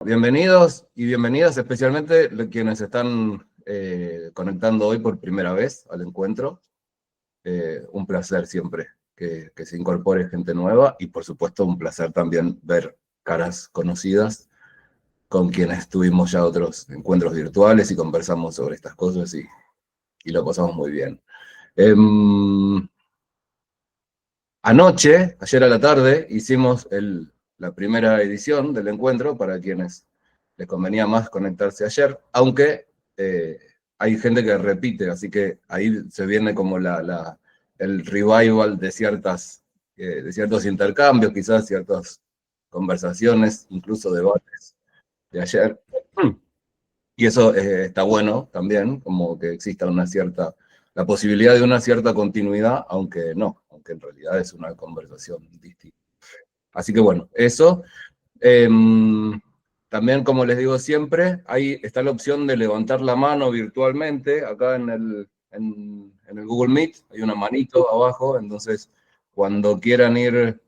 Bienvenidos y bienvenidas, especialmente quienes están conectando hoy por primera vez al encuentro. Un placer siempre que se incorpore gente nueva y por supuesto un placer también ver caras conocidas con quienes tuvimos ya otros encuentros virtuales y conversamos sobre estas cosas y lo pasamos muy bien. Ayer a la tarde, hicimos la primera edición del encuentro para quienes les convenía más conectarse ayer, aunque hay gente que repite, así que ahí se viene como el revival de ciertos intercambios, quizás ciertas conversaciones, incluso debates de ayer. Y eso está bueno también, como que exista la posibilidad de una cierta continuidad, aunque en realidad es una conversación distinta. Así que bueno, eso. También, como les digo siempre, ahí está la opción de levantar la mano virtualmente, acá en el Google Meet, hay una manito abajo, entonces cuando quieran ir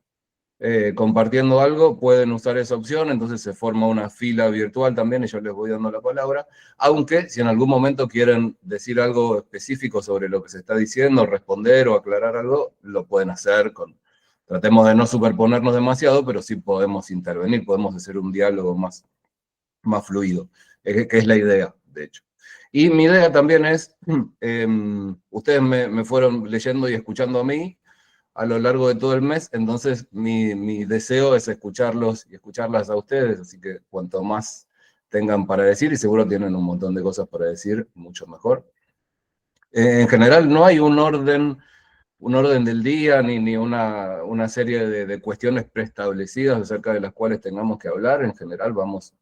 compartiendo algo, pueden usar esa opción, entonces se forma una fila virtual también y yo les voy dando la palabra, aunque si en algún momento quieren decir algo específico sobre lo que se está diciendo, responder o aclarar algo, lo pueden hacer tratemos de no superponernos demasiado, pero sí podemos intervenir, podemos hacer un diálogo más fluido, que es la idea, de hecho. Y mi idea también es, ustedes me fueron leyendo y escuchando a mí, a lo largo de todo el mes, entonces mi deseo es escucharlos y escucharlas a ustedes, así que cuanto más tengan para decir, y seguro tienen un montón de cosas para decir, mucho mejor. En general no hay un orden del día ni una serie de cuestiones preestablecidas acerca de las cuales tengamos que hablar, en general vamos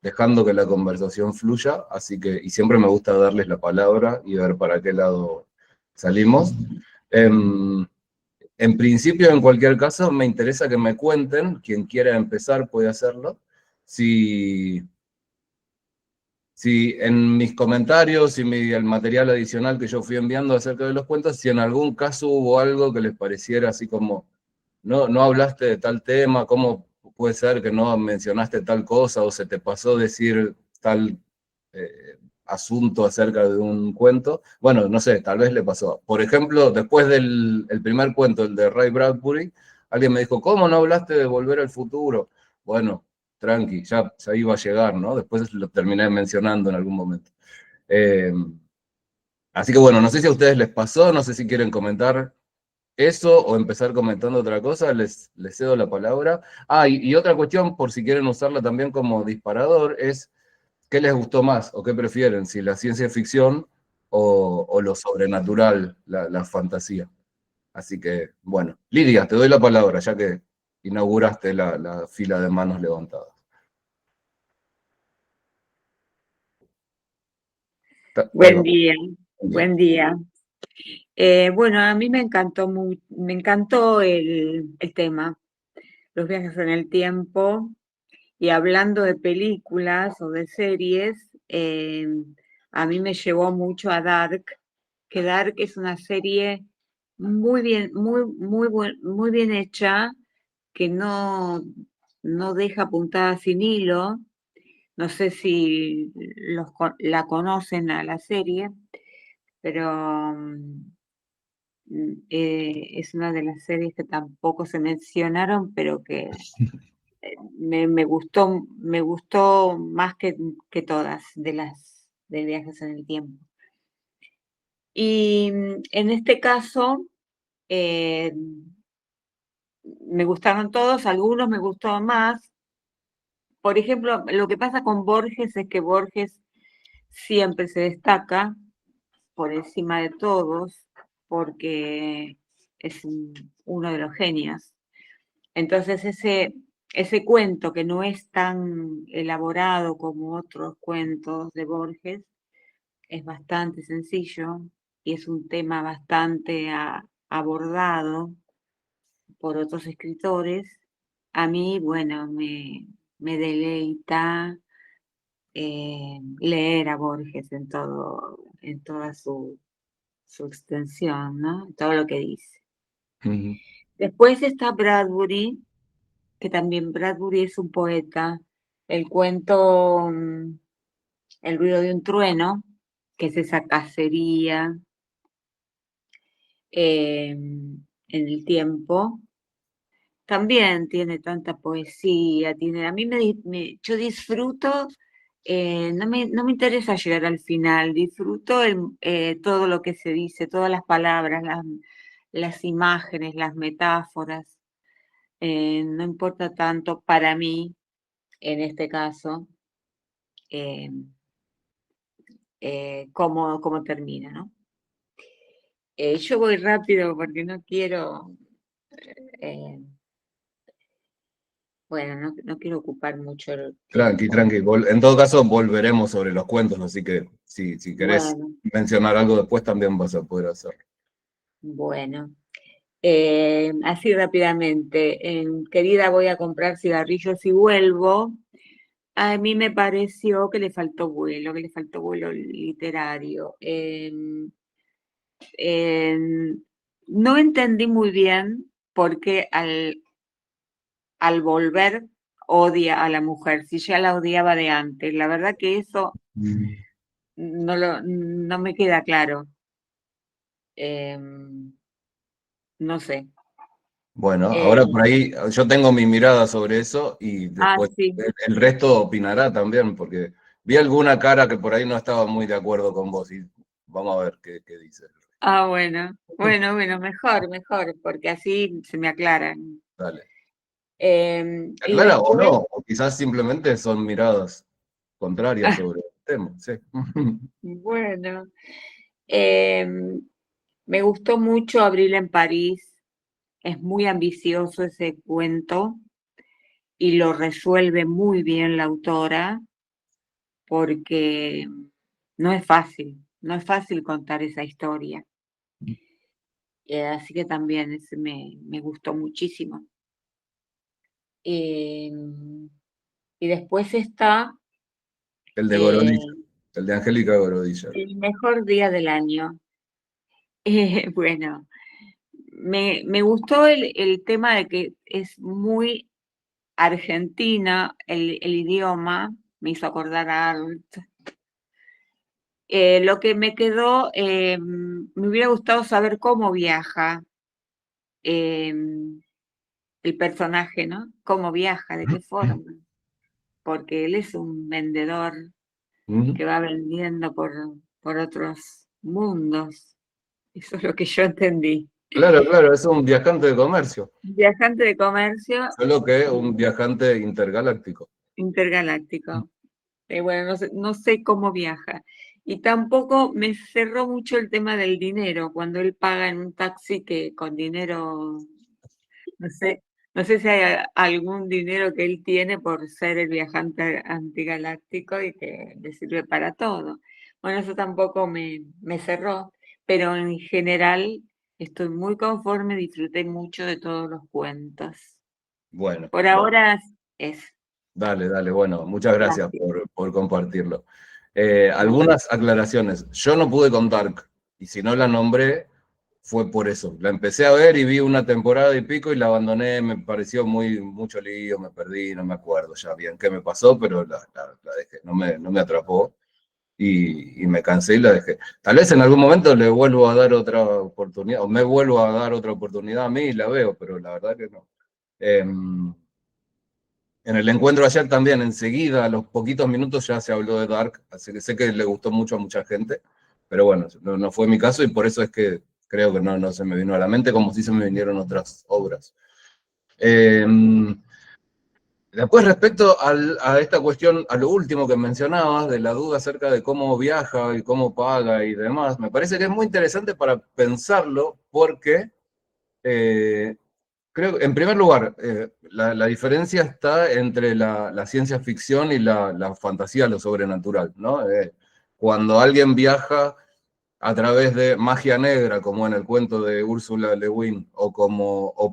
dejando que la conversación fluya, así que, y siempre me gusta darles la palabra y ver para qué lado salimos. En principio, en cualquier caso, me interesa que me cuenten, quien quiera empezar puede hacerlo, si, si en mis comentarios y el material adicional que yo fui enviando acerca de los cuentos, si en algún caso hubo algo que les pareciera así como, no hablaste de tal tema, ¿cómo puede ser que no mencionaste tal cosa o se te pasó decir tal asunto acerca de un cuento? Bueno, no sé, tal vez le pasó. Por ejemplo, después del el primer cuento, el de Ray Bradbury, alguien me dijo, ¿cómo no hablaste de Volver al Futuro? Bueno, tranqui, ya iba a llegar, ¿no? Después lo terminé mencionando en algún momento. Eh, Así que bueno, no sé si a ustedes les pasó, no sé si quieren comentar eso o empezar comentando otra cosa, les cedo la palabra. Y otra cuestión, por si quieren usarla también como disparador, es ¿qué les gustó más o qué prefieren? Si la ciencia ficción o lo sobrenatural, la fantasía. Así que, bueno, Lidia, te doy la palabra, ya que inauguraste la fila de manos levantadas. Ahí Buen va. día, Bien. buen día. Bueno, a mí me encantó el tema, los viajes en el tiempo, y hablando de películas o de series, a mí me llevó mucho a Dark, que Dark es una serie muy bien, muy bien hecha, que no deja puntada sin hilo. No sé si la conocen a la serie, pero es una de las series que tampoco se mencionaron, pero que me gustó más que todas de las de viajes en el tiempo. Y en este caso, eh, me gustaron todos, algunos me gustó más. Por ejemplo, lo que pasa con Borges es que Borges siempre se destaca por encima de todos, porque es uno de los genios. Entonces ese cuento que no es tan elaborado como otros cuentos de Borges, es bastante sencillo y es un tema bastante abordado por otros escritores. A mí, bueno, me deleita leer a Borges en toda su extensión, ¿no? Todo lo que dice. Ujú. Después está Bradbury, que también Bradbury es un poeta, el cuento El ruido de un trueno, que es esa cacería en el tiempo. También tiene tanta poesía, a mí yo disfruto, no me interesa llegar al final, disfruto todo lo que se dice, todas las palabras, las imágenes, las metáforas, no importa tanto para mí, en este caso, eh, cómo termina, ¿no? Yo voy rápido porque no quiero, eh, bueno, no quiero ocupar mucho el Tranqui, tiempo. tranqui. En todo caso, volveremos sobre los cuentos, así que si querés Bueno, mencionar algo después, también vas a poder hacerlo. bueno. Así rápidamente, querida, voy a comprar cigarrillos y vuelvo. A mí me pareció que le faltó vuelo literario. No entendí muy bien por qué al volver odia a la mujer, si ya la odiaba de antes. La verdad que eso no me queda claro. No sé. Bueno, ahora Eh, por ahí yo tengo mi mirada sobre eso y después sí. el resto opinará también, porque vi alguna cara que por ahí no estaba muy de acuerdo con vos y vamos a ver qué dice. Bueno, mejor, porque así se me aclaran. Dale. Y Aclara o después, no, o quizás simplemente son miradas contrarias sobre el tema, sí. bueno, em, me gustó mucho Abril en París. Es muy ambicioso ese cuento y lo resuelve muy bien la autora porque no es fácil contar esa historia. Así que también ese me gustó muchísimo. Y después está El de eh, Gorodilla, el de Angélica Gorodilla. el mejor día del año. Bueno, me gustó el tema de que es muy argentina el idioma, me hizo acordar a Art. Lo que me quedó, me hubiera gustado saber cómo viaja eh, el personaje, ¿no? Cómo viaja, de qué forma, porque él es un vendedor Ujú. que va vendiendo por otros mundos. Eso es lo que yo entendí. Claro, claro, es un viajante de comercio, Viajante de comercio solo que un viajante intergaláctico. intergaláctico. Bueno, no sé cómo viaja. Y tampoco me cerró mucho el tema del dinero, cuando él paga en un taxi que con dinero, no sé, no sé si hay algún dinero que él tiene por ser el viajante antigaláctico y que le sirve para todo. Bueno, eso tampoco me cerró, pero en general estoy muy conforme, disfruté mucho de todos los cuentos. Bueno, Por ahora es. dale, dale, bueno, muchas gracias Gracias. por compartirlo. No. Algunas aclaraciones. Yo no pude con Dark, y si no la nombré, fue por eso. La empecé a ver y vi una temporada y pico y la abandoné, me pareció mucho lío, me perdí, no me acuerdo ya bien qué me pasó, pero la dejé, no me atrapó y me cansé y la dejé. Tal vez en algún momento le vuelvo a dar otra oportunidad, o me vuelvo a dar otra oportunidad a mí y la veo, pero la verdad que no. En el encuentro ayer también, enseguida, a los poquitos minutos ya se habló de Dark, así que sé que le gustó mucho a mucha gente, pero bueno, no fue mi caso y por eso es que creo que no se me vino a la mente como si se me vinieron otras obras. Eh, Después, respecto a esta cuestión, a lo último que mencionabas, de la duda acerca de cómo viaja y cómo paga y demás, me parece que es muy interesante para pensarlo porque creo que, en primer lugar, la diferencia está entre la ciencia ficción y la fantasía, lo sobrenatural, ¿no? Cuando alguien viaja a través de magia negra, como en el cuento de Úrsula Le Guin, o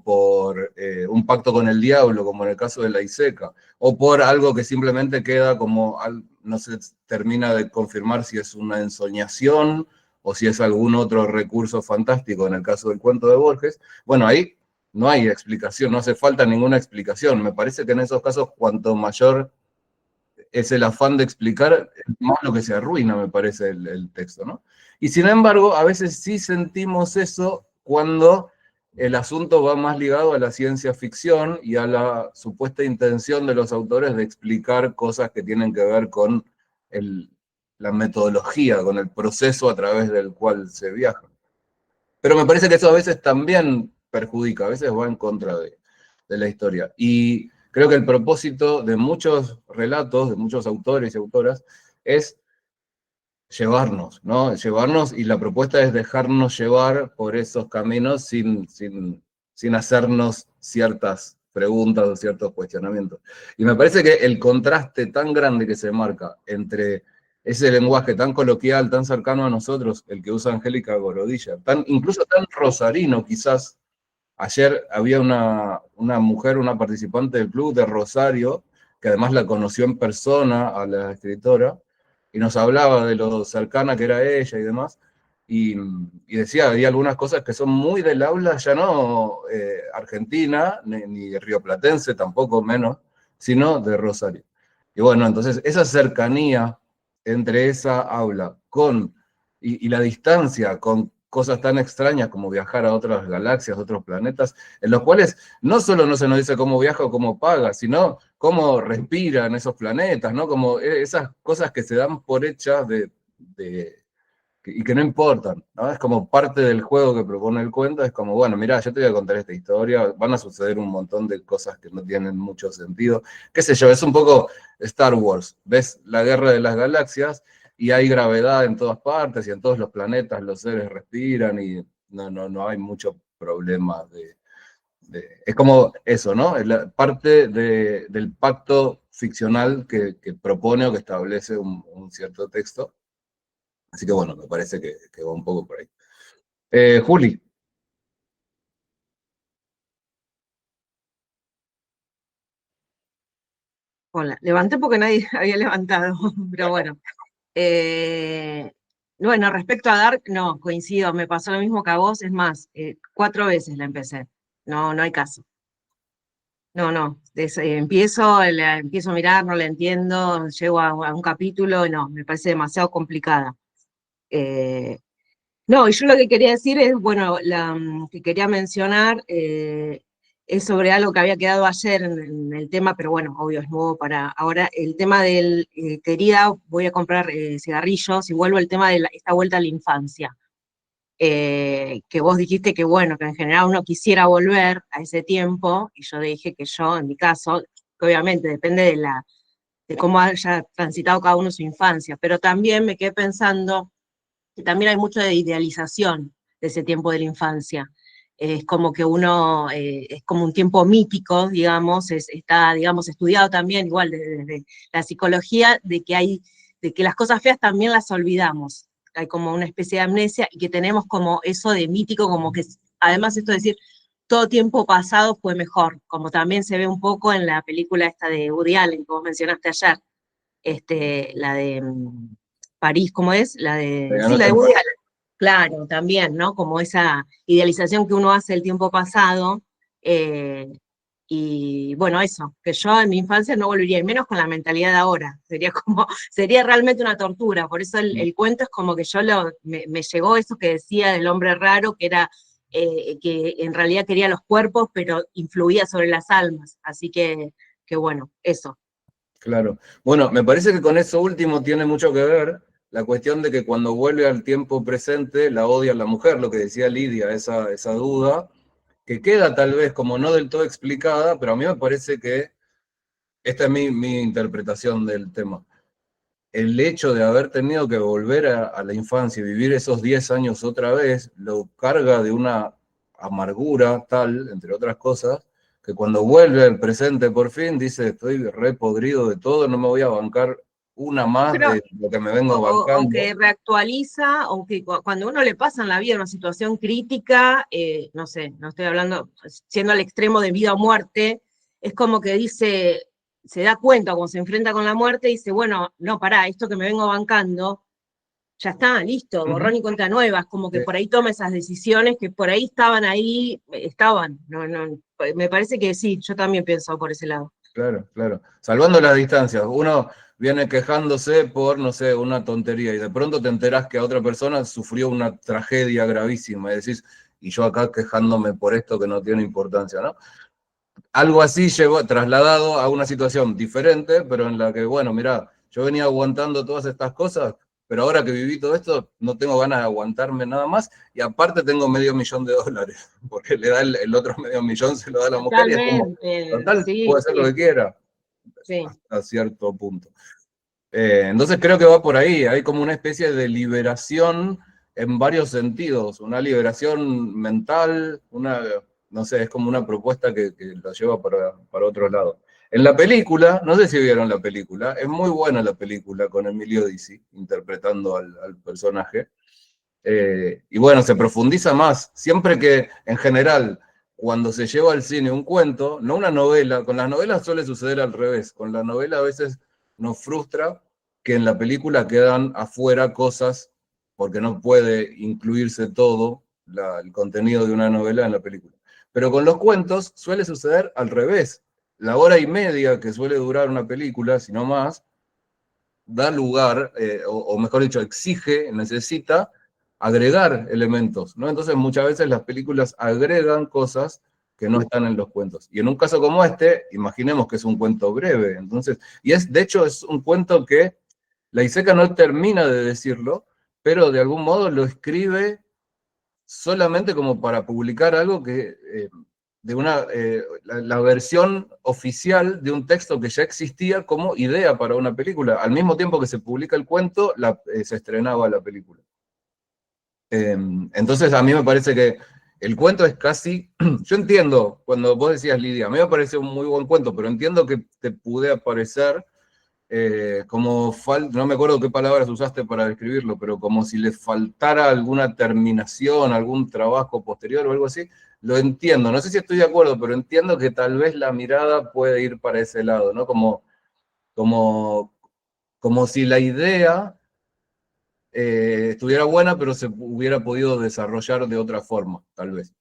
por un pacto con el diablo, como en el caso de la Iseca, o por algo que simplemente queda como, no se termina de confirmar si es una ensoñación o si es algún otro recurso fantástico, en el caso del cuento de Borges. Bueno, ahí no hay explicación, no hace falta ninguna explicación. Me parece que en esos casos, cuanto mayor es el afán de explicar más lo que se arruina, me parece, el texto, ¿no? Y sin embargo, a veces sí sentimos eso cuando el asunto va más ligado a la ciencia ficción y a la supuesta intención de los autores de explicar cosas que tienen que ver con la metodología, con el proceso a través del cual se viaja. Pero me parece que eso a veces también perjudica, a veces va en contra de la historia. Y creo que el propósito de muchos relatos, de muchos autores y autoras, es llevarnos, ¿no? Llevarnos, y la propuesta es dejarnos llevar por esos caminos sin hacernos ciertas preguntas o ciertos cuestionamientos. Y me parece que el contraste tan grande que se marca entre ese lenguaje tan coloquial, tan cercano a nosotros, el que usa Angélica Gorodilla, incluso tan rosarino quizás. Ayer había una mujer, una participante del club de Rosario, que además la conoció en persona a la escritora, y nos hablaba de lo cercana que era ella y demás, y decía, había algunas cosas que son muy del habla, ya no argentina, ni rioplatense, tampoco menos, sino de Rosario. Y bueno, entonces esa cercanía entre esa habla y la distancia con cosas tan extrañas como viajar a otras galaxias, otros planetas, en los cuales no solo no se nos dice cómo viaja o cómo paga, sino cómo respiran esos planetas, ¿no? Como esas cosas que se dan por hechas y que no importan, ¿no? Es como parte del juego que propone el cuento, es como, bueno, mira, yo te voy a contar esta historia, van a suceder un montón de cosas que no tienen mucho sentido, qué sé yo, es un poco Star Wars, ves la guerra de las galaxias y hay gravedad en todas partes y en todos los planetas los seres respiran y no hay mucho problema es como eso, ¿no? Es parte del pacto ficcional que propone o que establece un cierto texto. Así que bueno, me parece que va un poco por ahí. Juli. Hola, levanté porque nadie había levantado, pero bueno. Eh, bueno, respecto a Dark, no, coincido, me pasó lo mismo que a vos, es más, 4 veces la empecé, no hay caso. No, empiezo a mirar, no la entiendo, llego a un capítulo, no, me parece demasiado complicada. Eh, no, y yo lo que quería decir es, bueno, que quería mencionar es sobre algo que había quedado ayer en el tema, pero bueno, obvio, es nuevo para ahora, el tema del, quería, voy a comprar cigarrillos y vuelvo al tema de esta vuelta a la infancia. Que vos dijiste que bueno, que en general uno quisiera volver a ese tiempo, y yo dije que yo, en mi caso, que obviamente depende de cómo haya transitado cada uno su infancia, pero también me quedé pensando que también hay mucho de idealización de ese tiempo de la infancia. Es como que uno, es como un tiempo mítico, digamos, está, digamos, estudiado también, igual desde la psicología, de que las cosas feas también las olvidamos. Hay como una especie de amnesia y que tenemos como eso de mítico, como que, además esto de decir, todo tiempo pasado fue mejor, como también se ve un poco en la película esta de Woody Allen, que vos mencionaste ayer, la de París, ¿cómo es? Sí, la de Woody Allen. Claro, también, ¿no? Como esa idealización que uno hace del tiempo pasado. eh, y bueno, eso, que yo en mi infancia no volvería, y menos con la mentalidad de ahora. Sería realmente una tortura. Por eso el cuento es como que me llegó eso que decía del hombre raro, que era que en realidad quería los cuerpos, pero influía sobre las almas. Así que bueno, eso. Claro. Bueno, me parece que con eso último tiene mucho que ver la cuestión de que cuando vuelve al tiempo presente la odia a la mujer, lo que decía Lidia, esa duda, que queda tal vez como no del todo explicada, pero a mí me parece que esta es mi interpretación del tema. El hecho de haber tenido que volver a la infancia y vivir esos 10 años otra vez, lo carga de una amargura tal, entre otras cosas, que cuando vuelve al presente por fin dice, estoy re podrido de todo, no me voy a bancar una más Pero, de lo que me vengo o bancando. que reactualiza, o que cuando uno le pasa en la vida una situación crítica, no sé, no estoy hablando, siendo al extremo de vida o muerte, es como que dice, se da cuenta cuando se enfrenta con la muerte, dice, bueno, no, pará, esto que me vengo bancando, ya está, listo, borrón y cuenta nueva, es como que por ahí toma esas decisiones que por ahí estaban ahí, estaban, me parece que sí, yo también pienso por ese lado. Claro, claro. Salvando las distancias, uno viene quejándose por, no sé, una tontería y de pronto te enterás que a otra persona sufrió una tragedia gravísima y decís, y yo acá quejándome por esto que no tiene importancia, ¿no? Algo así llegó trasladado a una situación diferente, pero en la que, bueno, mirá, yo venía aguantando todas estas cosas, pero ahora que viví todo esto, no tengo ganas de aguantarme nada más, y aparte tengo $500,000, porque le da el otro $500,000, se lo da a la mujer, y es como, Totalmente, total, sí, puede hacer lo sí, que quiera, sí. hasta cierto punto. Entonces creo que va por ahí, hay como una especie de liberación en varios sentidos, una liberación mental, no sé, es como una propuesta que lo lleva para otro lado. En la película, no sé si vieron la película, es muy buena la película con Emilio Dizzi interpretando al personaje. Y bueno, se profundiza más. Siempre que, en general, cuando se lleva al cine un cuento, no una novela, con las novelas suele suceder al revés. Con la novela a veces nos frustra que en la película quedan afuera cosas porque no puede incluirse todo el contenido de una novela en la película. Pero con los cuentos suele suceder al revés. La hora y media que suele durar una película, si no más, da lugar, o mejor dicho, exige, necesita agregar elementos, ¿no? Entonces muchas veces las películas agregan cosas que no están en los cuentos. Y en un caso como este, imaginemos que es un cuento breve, entonces, y de hecho es un cuento que la Iseca no termina de decirlo, pero de algún modo lo escribe solamente como para publicar algo que, la versión oficial de un texto que ya existía como idea para una película. Al mismo tiempo que se publica el cuento, se estrenaba la película. Entonces a mí me parece que el cuento es casi, yo entiendo, cuando vos decías Lidia, a mí me parece un muy buen cuento, pero entiendo que te pude aparecer como no me acuerdo qué palabras usaste para describirlo, pero como si le faltara alguna terminación, algún trabajo posterior o algo así, lo entiendo. No sé si estoy de acuerdo, pero entiendo que tal vez la mirada puede ir para ese lado, ¿no? Como, como si la idea estuviera buena, pero se hubiera podido desarrollar de otra forma, tal vez.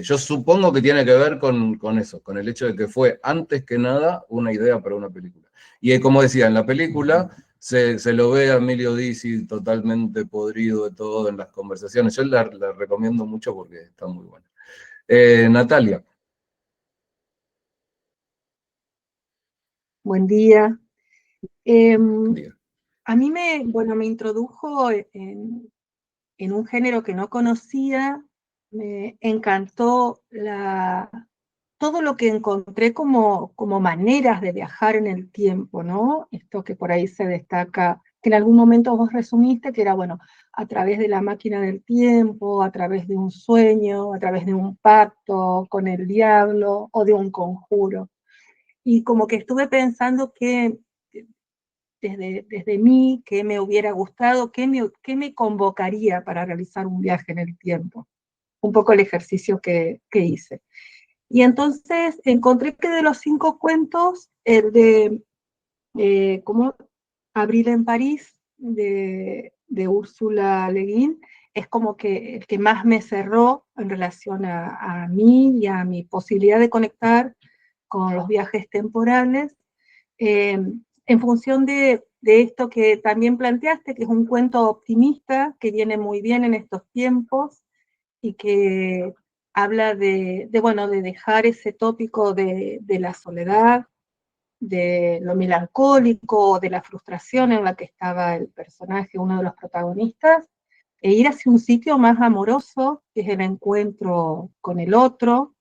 Yo supongo que tiene que ver con eso, con el hecho de que fue antes que nada una idea para una película. Y como decía, en la película se lo ve a Emilio Dizzi totalmente podrido de todo en las conversaciones. Yo la recomiendo mucho porque está muy buena. Natalia. Buen día. Diga. A mí me introdujo en un género que no conocía, me encantó todo lo que encontré como maneras de viajar en el tiempo, ¿no? Esto que por ahí se destaca, que en algún momento vos resumiste, que era, bueno, a través de la máquina del tiempo, a través de un sueño, a través de un pacto con el diablo o de un conjuro. Y como que estuve pensando que desde mí, qué me hubiera gustado, qué me convocaría para realizar un viaje en el tiempo. Un poco el ejercicio que hice. Y entonces encontré que de los 5 cuentos, el de ¿cómo? Abril en París, de Úrsula Le Guin, es como que el que más me cerró en relación a mí y a mi posibilidad de conectar con los viajes temporales, en función de esto que también planteaste, que es un cuento optimista, que viene muy bien en estos tiempos, y que habla bueno, de dejar ese tópico de la soledad, de lo melancólico, de la frustración en la que estaba el personaje, uno de los protagonistas, e ir hacia un sitio más amoroso, que es el encuentro con el otro,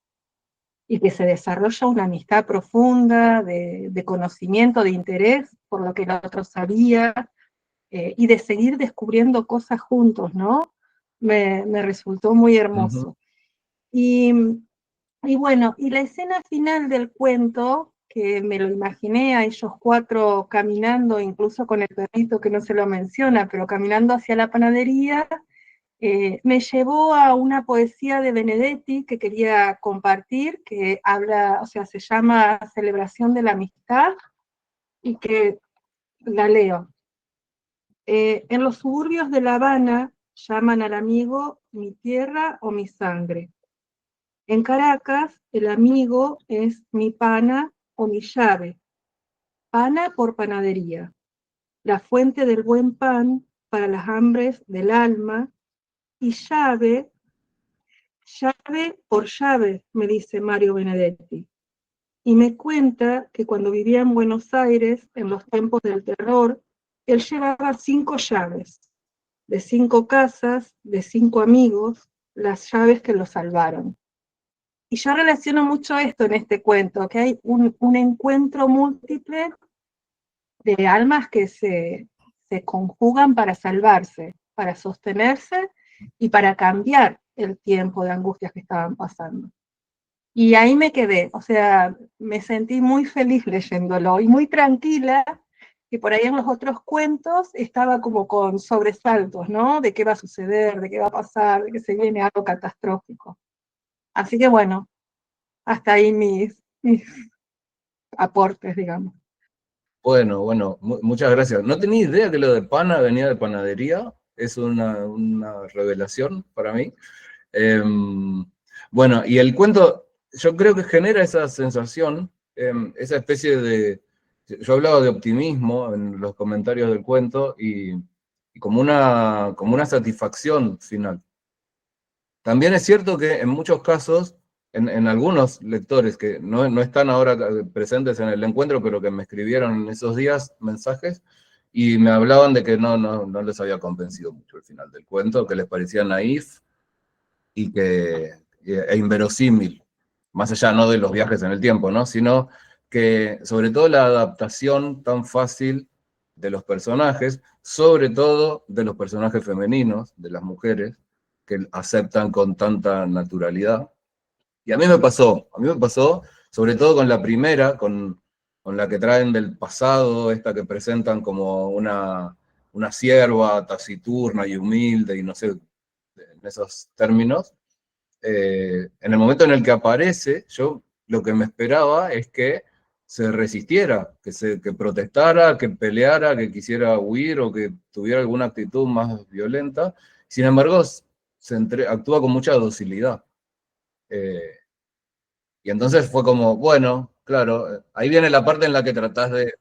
y que se desarrolla una amistad profunda, de conocimiento, de interés por lo que el otro sabía, y de seguir descubriendo cosas juntos, ¿no? Me resultó muy hermoso. Y, y bueno, y la escena final del cuento, que me lo imaginé a ellos 4 caminando, incluso con el perrito que no se lo menciona, pero caminando hacia la panadería, me llevó a una poesía de Benedetti que quería compartir, que habla, o sea, se llama Celebración de la Amistad, y que la leo. En los suburbios de La Habana llaman al amigo mi tierra o mi sangre. En Caracas, el amigo es mi pana o mi llave. Pana por panadería, la fuente del buen pan para las hambres del alma, y llave por llave, me dice Mario Benedetti. Y me cuenta que cuando vivía en Buenos Aires, en los tiempos del terror, él llevaba 5 llaves, de 5 casas, de 5 amigos, las llaves que lo salvaron. Y yo relaciono mucho esto en este cuento, que hay un encuentro múltiple de almas que se conjugan para salvarse, para sostenerse y para cambiar el tiempo de angustias que estaban pasando. Y ahí me quedé, o sea, me sentí muy feliz leyéndolo y muy tranquila, que por ahí en los otros cuentos estaba como con sobresaltos, ¿no? De qué va a suceder, de qué va a pasar, de que se viene algo catastrófico. Así que bueno, hasta ahí mis aportes, digamos. Bueno, muchas gracias. No tenía idea que lo de pana venía de panadería. Es una revelación para mí. Bueno, y el cuento, yo creo que genera esa sensación, esa especie de... Yo hablaba de optimismo en los comentarios del cuento y como una satisfacción final. También es cierto que en muchos casos, en algunos lectores que no están ahora presentes en el encuentro, pero que me escribieron en esos días mensajes y me hablaban de que no les había convencido mucho el final del cuento, que les parecía naif e inverosímil, más allá no de los viajes en el tiempo, ¿no? Sino que sobre todo la adaptación tan fácil de los personajes, sobre todo de los personajes femeninos, de las mujeres, que aceptan con tanta naturalidad. Y a mí me pasó, sobre todo con la primera, con la que traen del pasado, esta que presentan como una sierva taciturna y humilde, y no sé, en esos términos. En el momento en el que aparece, yo lo que me esperaba es que se resistiera, que protestara, que peleara, que quisiera huir o que tuviera alguna actitud más violenta. Sin embargo, actúa con mucha docilidad. Y entonces fue como, bueno, claro, ahí viene la parte en la que tratás de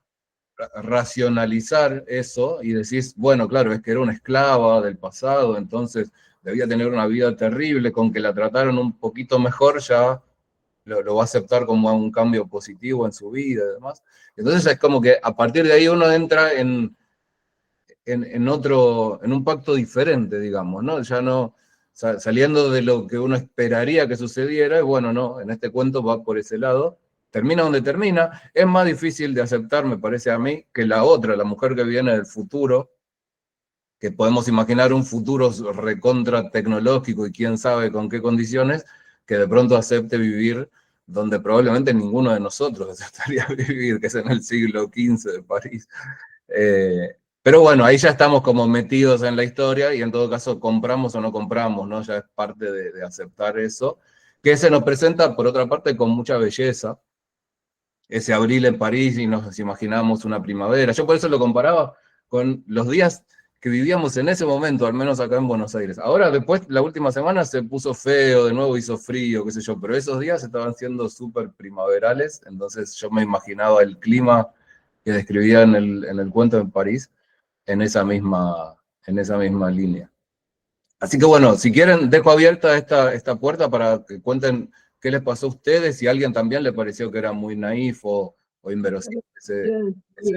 racionalizar eso y decís, bueno, claro, es que era una esclava del pasado, entonces debía tener una vida terrible, con que la trataron un poquito mejor ya lo va a aceptar como un cambio positivo en su vida y demás. Entonces es como que a partir de ahí uno entra en un pacto diferente, digamos, ¿no? Ya no, saliendo de lo que uno esperaría que sucediera, y bueno, no, en este cuento va por ese lado, termina donde termina, es más difícil de aceptar, me parece a mí, que la otra, la mujer que viene del futuro, que podemos imaginar un futuro recontra tecnológico y quién sabe con qué condiciones, que de pronto acepte vivir donde probablemente ninguno de nosotros aceptaría vivir, que es en el siglo XV de París. Pero bueno, ahí ya estamos como metidos en la historia y en todo caso compramos o no compramos, ¿no? Ya es parte de aceptar eso, que se nos presenta por otra parte con mucha belleza, ese abril en París y nos imaginamos una primavera. Yo por eso lo comparaba con los días que vivíamos en ese momento, al menos acá en Buenos Aires. Ahora después, la última semana se puso feo, de nuevo hizo frío, qué sé yo, pero esos días estaban siendo súper primaverales, entonces yo me imaginaba el clima que describía en el cuento en París en esa misma línea. Así que bueno, si quieren, dejo abierta esta puerta para que cuenten qué les pasó a ustedes, si a alguien también le pareció que era muy naif o inverosímil.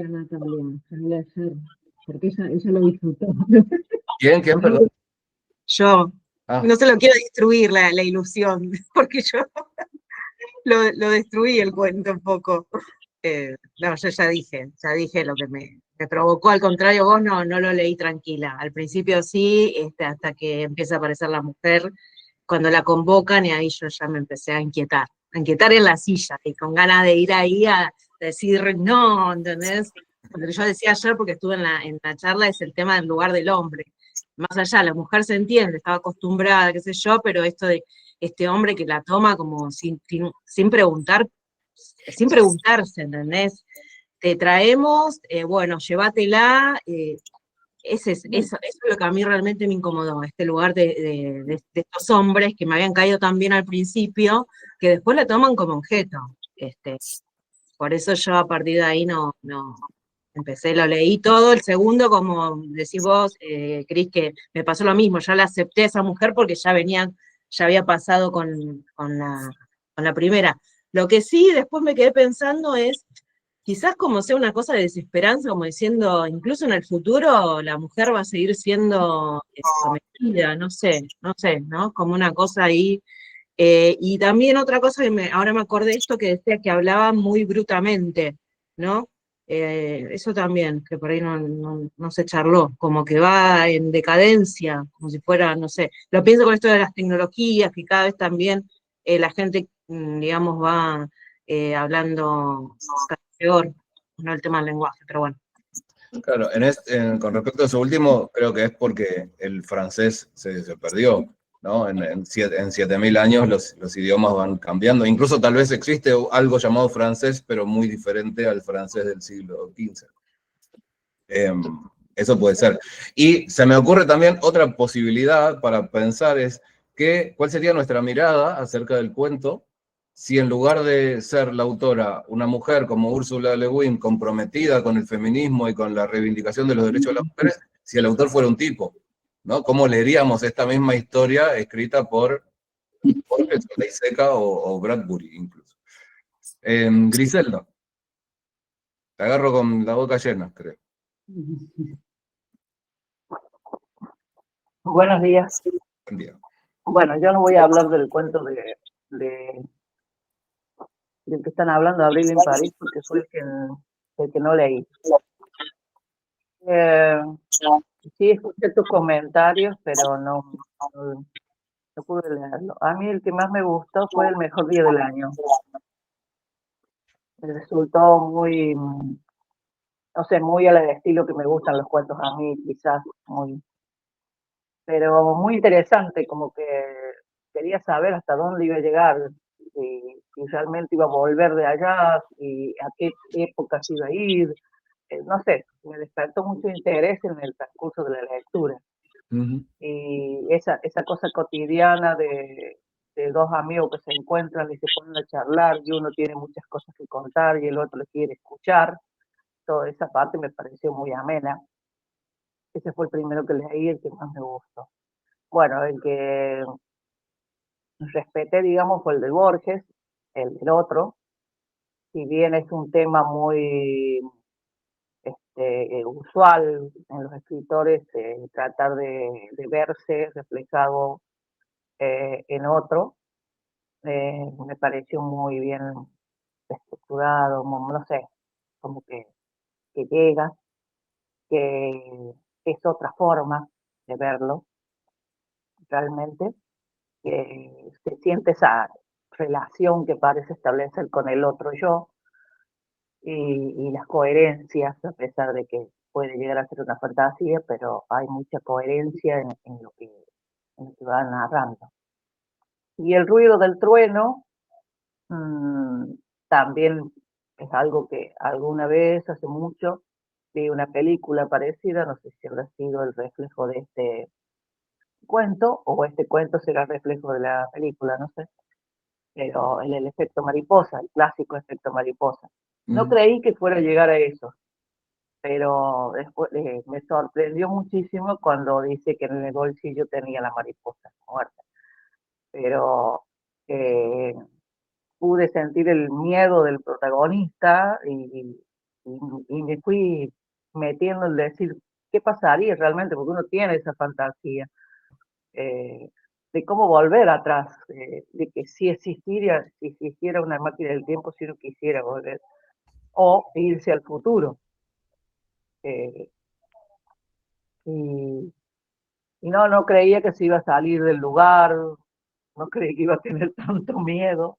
Ana también, porque ella lo disfrutó. ¿Quién, perdón? Yo. Ah. No se lo quiero destruir la ilusión, porque yo lo destruí el cuento un poco. No, yo ya dije lo que me provocó, al contrario, vos no lo leí tranquila. Al principio sí, hasta que empieza a aparecer la mujer, cuando la convocan, y ahí yo ya me empecé a inquietar en la silla, y con ganas de ir ahí a decir no, ¿entendés? Lo que yo decía ayer, porque estuve en la charla, es el tema del lugar del hombre. Más allá, la mujer se entiende, estaba acostumbrada, qué sé yo, pero esto de este hombre que la toma como sin preguntar, sin preguntarse, ¿entendés? Te traemos, bueno, llévatela, eso es lo que a mí realmente me incomodó, este lugar de estos hombres que me habían caído tan bien al principio, que después la toman como objeto. Por eso yo a partir de ahí no empecé, lo leí todo. El segundo, como decís vos, Cris, que me pasó lo mismo, ya la acepté a esa mujer porque ya había pasado con la primera. Lo que sí después me quedé pensando es, quizás como sea una cosa de desesperanza, como diciendo, incluso en el futuro la mujer va a seguir siendo sometida, no sé, ¿no? Como una cosa ahí. Y también otra cosa que ahora me acordé de esto que decía que hablaba muy brutamente, ¿no? Eso también, que por ahí no se charló, como que va en decadencia, como si fuera, no sé, lo pienso con esto de las tecnologías, que cada vez también la gente, digamos, va hablando cada vez peor, no el tema del lenguaje, pero bueno. Claro, con respecto a eso último, creo que es porque el francés se perdió, ¿no? En 7000 años los idiomas van cambiando. Incluso tal vez existe algo llamado francés, pero muy diferente al francés del siglo XV. Eso puede ser. Y se me ocurre también otra posibilidad para pensar es cuál sería nuestra mirada acerca del cuento si en lugar de ser la autora una mujer como Ursula Le Guin comprometida con el feminismo y con la reivindicación de los derechos de las mujeres, si el autor fuera un tipo, ¿no? ¿Cómo leeríamos esta misma historia escrita por Ley Seca o Bradbury incluso? Griselda, te agarro con la boca llena, creo. Buenos días. Buen día. Bueno, yo no voy a hablar del cuento del que están hablando, Abril en París, porque fue el que no leí. Sí, escuché tus comentarios, pero no pude leerlo. A mí el que más me gustó fue El mejor día del año. Me resultó muy, no sé, muy al estilo que me gustan los cuentos a mí, quizás, pero muy interesante, como que quería saber hasta dónde iba a llegar, si realmente iba a volver de allá, y a qué época se iba a ir, no sé, me despertó mucho interés en el transcurso de la lectura. Y esa cosa cotidiana de dos amigos que se encuentran y se ponen a charlar, y uno tiene muchas cosas que contar y el otro le quiere escuchar, toda esa parte me pareció muy amena. Ese fue el primero que leí, el que más me gustó. Bueno, el que respeté, digamos, fue el de Borges, el del otro, si bien es un tema muy usual en los escritores, tratar de verse reflejado en otro, me pareció muy bien estructurado, no sé, como que llega, que es otra forma de verlo realmente, que se siente esa relación que parece establecer con el otro yo, y las coherencias, a pesar de que puede llegar a ser una fantasía, pero hay mucha coherencia en lo que va narrando. Y el ruido del trueno también es algo que alguna vez, hace mucho, vi una película parecida, no sé si habrá sido el reflejo de este cuento, o este cuento será el reflejo de la película, no sé, pero el efecto mariposa, el clásico efecto mariposa. No creí que fuera a llegar a eso, pero después me sorprendió muchísimo cuando dice que en el bolsillo tenía la mariposa muerta. Pero pude sentir el miedo del protagonista y me fui metiendo en decir, ¿qué pasaría realmente? Porque uno tiene esa fantasía de cómo volver atrás, de que si existiera una máquina del tiempo, si uno quisiera volver, o irse al futuro. Y no creía que se iba a salir del lugar, no creí que iba a tener tanto miedo.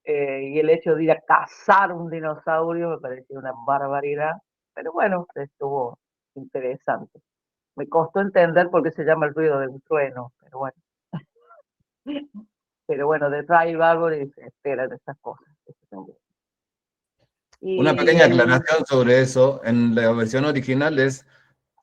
Y el hecho de ir a cazar un dinosaurio me pareció una barbaridad, pero bueno, estuvo interesante. Me costó entender por qué se llama el ruido de un trueno, pero bueno. Pero bueno, de Ray Bradbury se esperan esas cosas. Una pequeña aclaración sobre eso, en la versión original es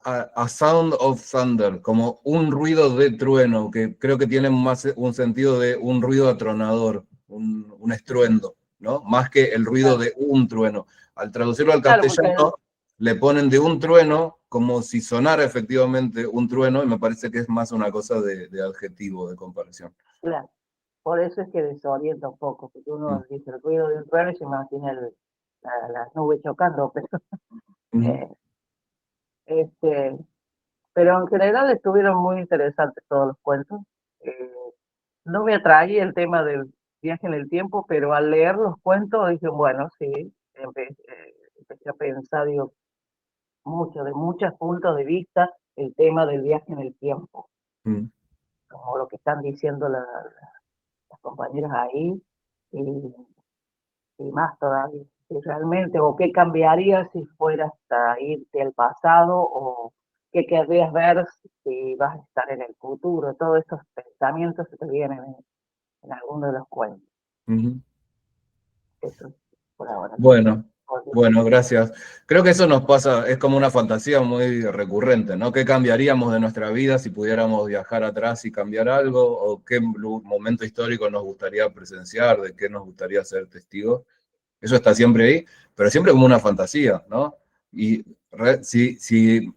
a sound of thunder, como un ruido de trueno, que creo que tiene más un sentido de un ruido atronador, un estruendo, ¿no? Más que el ruido de un trueno. Al traducirlo al Claro, castellano, le ponen de un trueno como si sonara efectivamente un trueno, y me parece que es más una cosa de adjetivo, de comparación. claro, por eso es que desorienta un poco, porque uno dice el ruido de un trueno y se imagina las nubes chocando, pero, Ujú. este, pero en general estuvieron muy interesantes todos los cuentos. Eh, no me atraía el tema del viaje en el tiempo, pero al leer los cuentos dije, bueno, sí, empecé a pensar, digo, de muchos puntos de vista, el tema del viaje en el tiempo, Mm. como lo que están diciendo las compañeras ahí, y, y más todavía. Si realmente, o qué cambiaría si fueras a irte al pasado, o qué querrías ver si vas a estar en el futuro. Todos estos pensamientos se te vienen en alguno de los cuentos. Ujú. Eso es por ahora. Bueno, bueno, gracias. Creo que eso nos pasa, es como una fantasía muy recurrente, ¿no? ¿Qué cambiaríamos de nuestra vida si pudiéramos viajar atrás y cambiar algo? ¿O qué momento histórico nos gustaría presenciar? ¿De qué nos gustaría ser testigos? Eso está siempre ahí, pero siempre como una fantasía, ¿no? Y si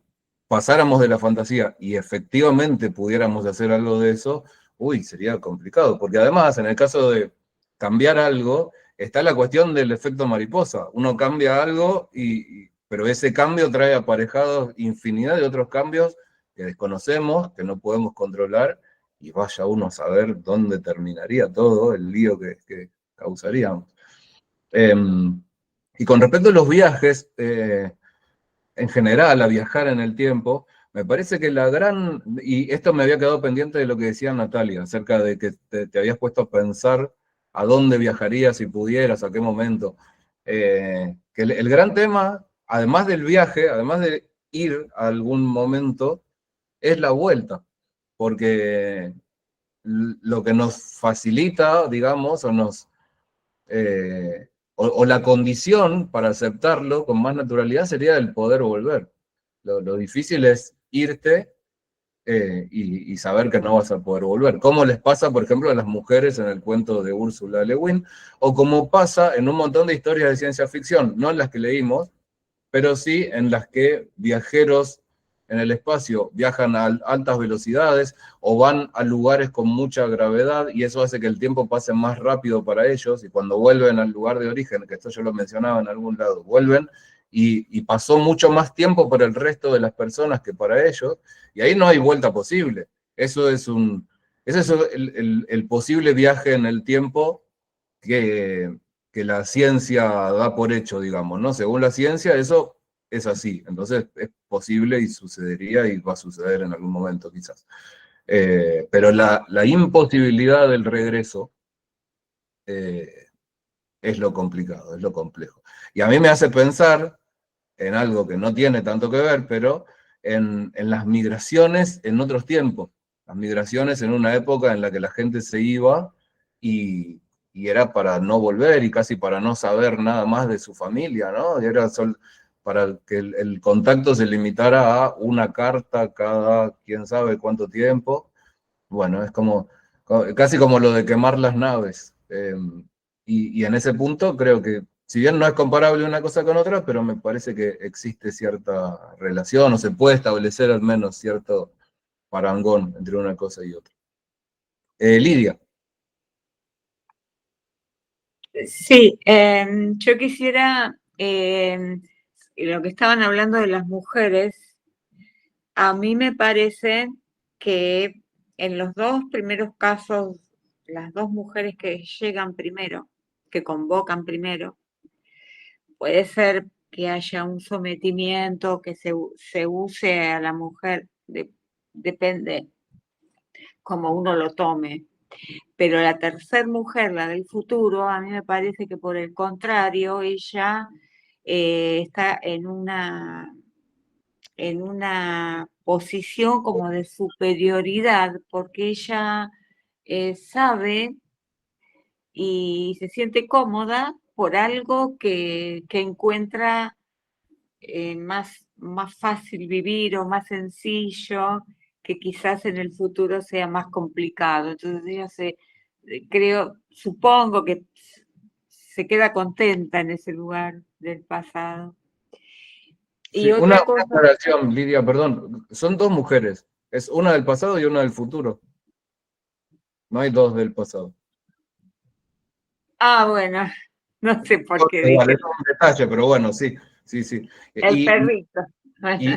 pasáramos de la fantasía y efectivamente pudiéramos hacer algo de eso, uy, sería complicado, porque además en el caso de cambiar algo, está la cuestión del efecto mariposa. Uno cambia algo, pero ese cambio trae aparejados infinidad de otros cambios que desconocemos, que no podemos controlar, y vaya uno a saber dónde terminaría todo el lío que causaríamos. Y con respecto a los viajes, en general, a viajar en el tiempo, me parece que y esto me había quedado pendiente de lo que decía Natalia, acerca de que te habías puesto a pensar a dónde viajarías si pudieras, a qué momento. Que el gran tema, además del viaje, además de ir a algún momento, es la vuelta, porque lo que nos facilita, digamos, o la condición para aceptarlo con más naturalidad sería el poder volver. Lo difícil es irte y saber que no vas a poder volver. Como les pasa, por ejemplo, a las mujeres en el cuento de Úrsula Le Guin, o como pasa en un montón de historias de ciencia ficción, no en las que leímos, pero sí en las que viajeros en el espacio viajan a altas velocidades o van a lugares con mucha gravedad, y eso hace que el tiempo pase más rápido para ellos, y cuando vuelven al lugar de origen, que esto yo lo mencionaba en algún lado, vuelven y pasó mucho más tiempo para el resto de las personas que para ellos, y ahí no hay vuelta posible. Eso es ese es el posible viaje en el tiempo que, que la ciencia da por hecho, digamos, ¿no? Según la ciencia, eso es así. Entonces es posible y sucedería y va a suceder en algún momento, quizás. Pero la imposibilidad del regreso eh, es lo complicado, es lo complejo. Y a mí me hace pensar en algo que no tiene tanto que ver, pero en las migraciones en otros tiempos. Las migraciones en una época en la que la gente se iba y, y era para no volver y casi para no saber nada más de su familia, ¿no? Y era para que el contacto se limitara a una carta cada quién sabe cuánto tiempo. Bueno, es casi como lo de quemar las naves. Y en ese punto creo que, si bien no es comparable una cosa con otra, pero me parece que existe cierta relación, o se puede establecer al menos cierto parangón entre una cosa y otra. Lidia. Sí, yo quisiera, lo que estaban hablando de las mujeres, a mí me parece que en los dos primeros casos, las dos mujeres que llegan primero, que convocan primero, puede ser que haya un sometimiento, que se use a la mujer, depende como uno lo tome. Pero la tercer mujer, la del futuro, a mí me parece que por el contrario, ella está en una posición como de superioridad, porque ella sabe y se siente cómoda por algo que encuentra más fácil vivir o más sencillo, que quizás en el futuro sea más complicado. Entonces ella supongo que se queda contenta en ese lugar del pasado. Y Sí, una otra cosa, aclaración, Lidia, perdón. Son dos mujeres. Es una del pasado y una del futuro. No hay dos del pasado. bueno, no sé por qué Igual, dije es un detalle, pero bueno, sí, sí, sí. el perrito. Y,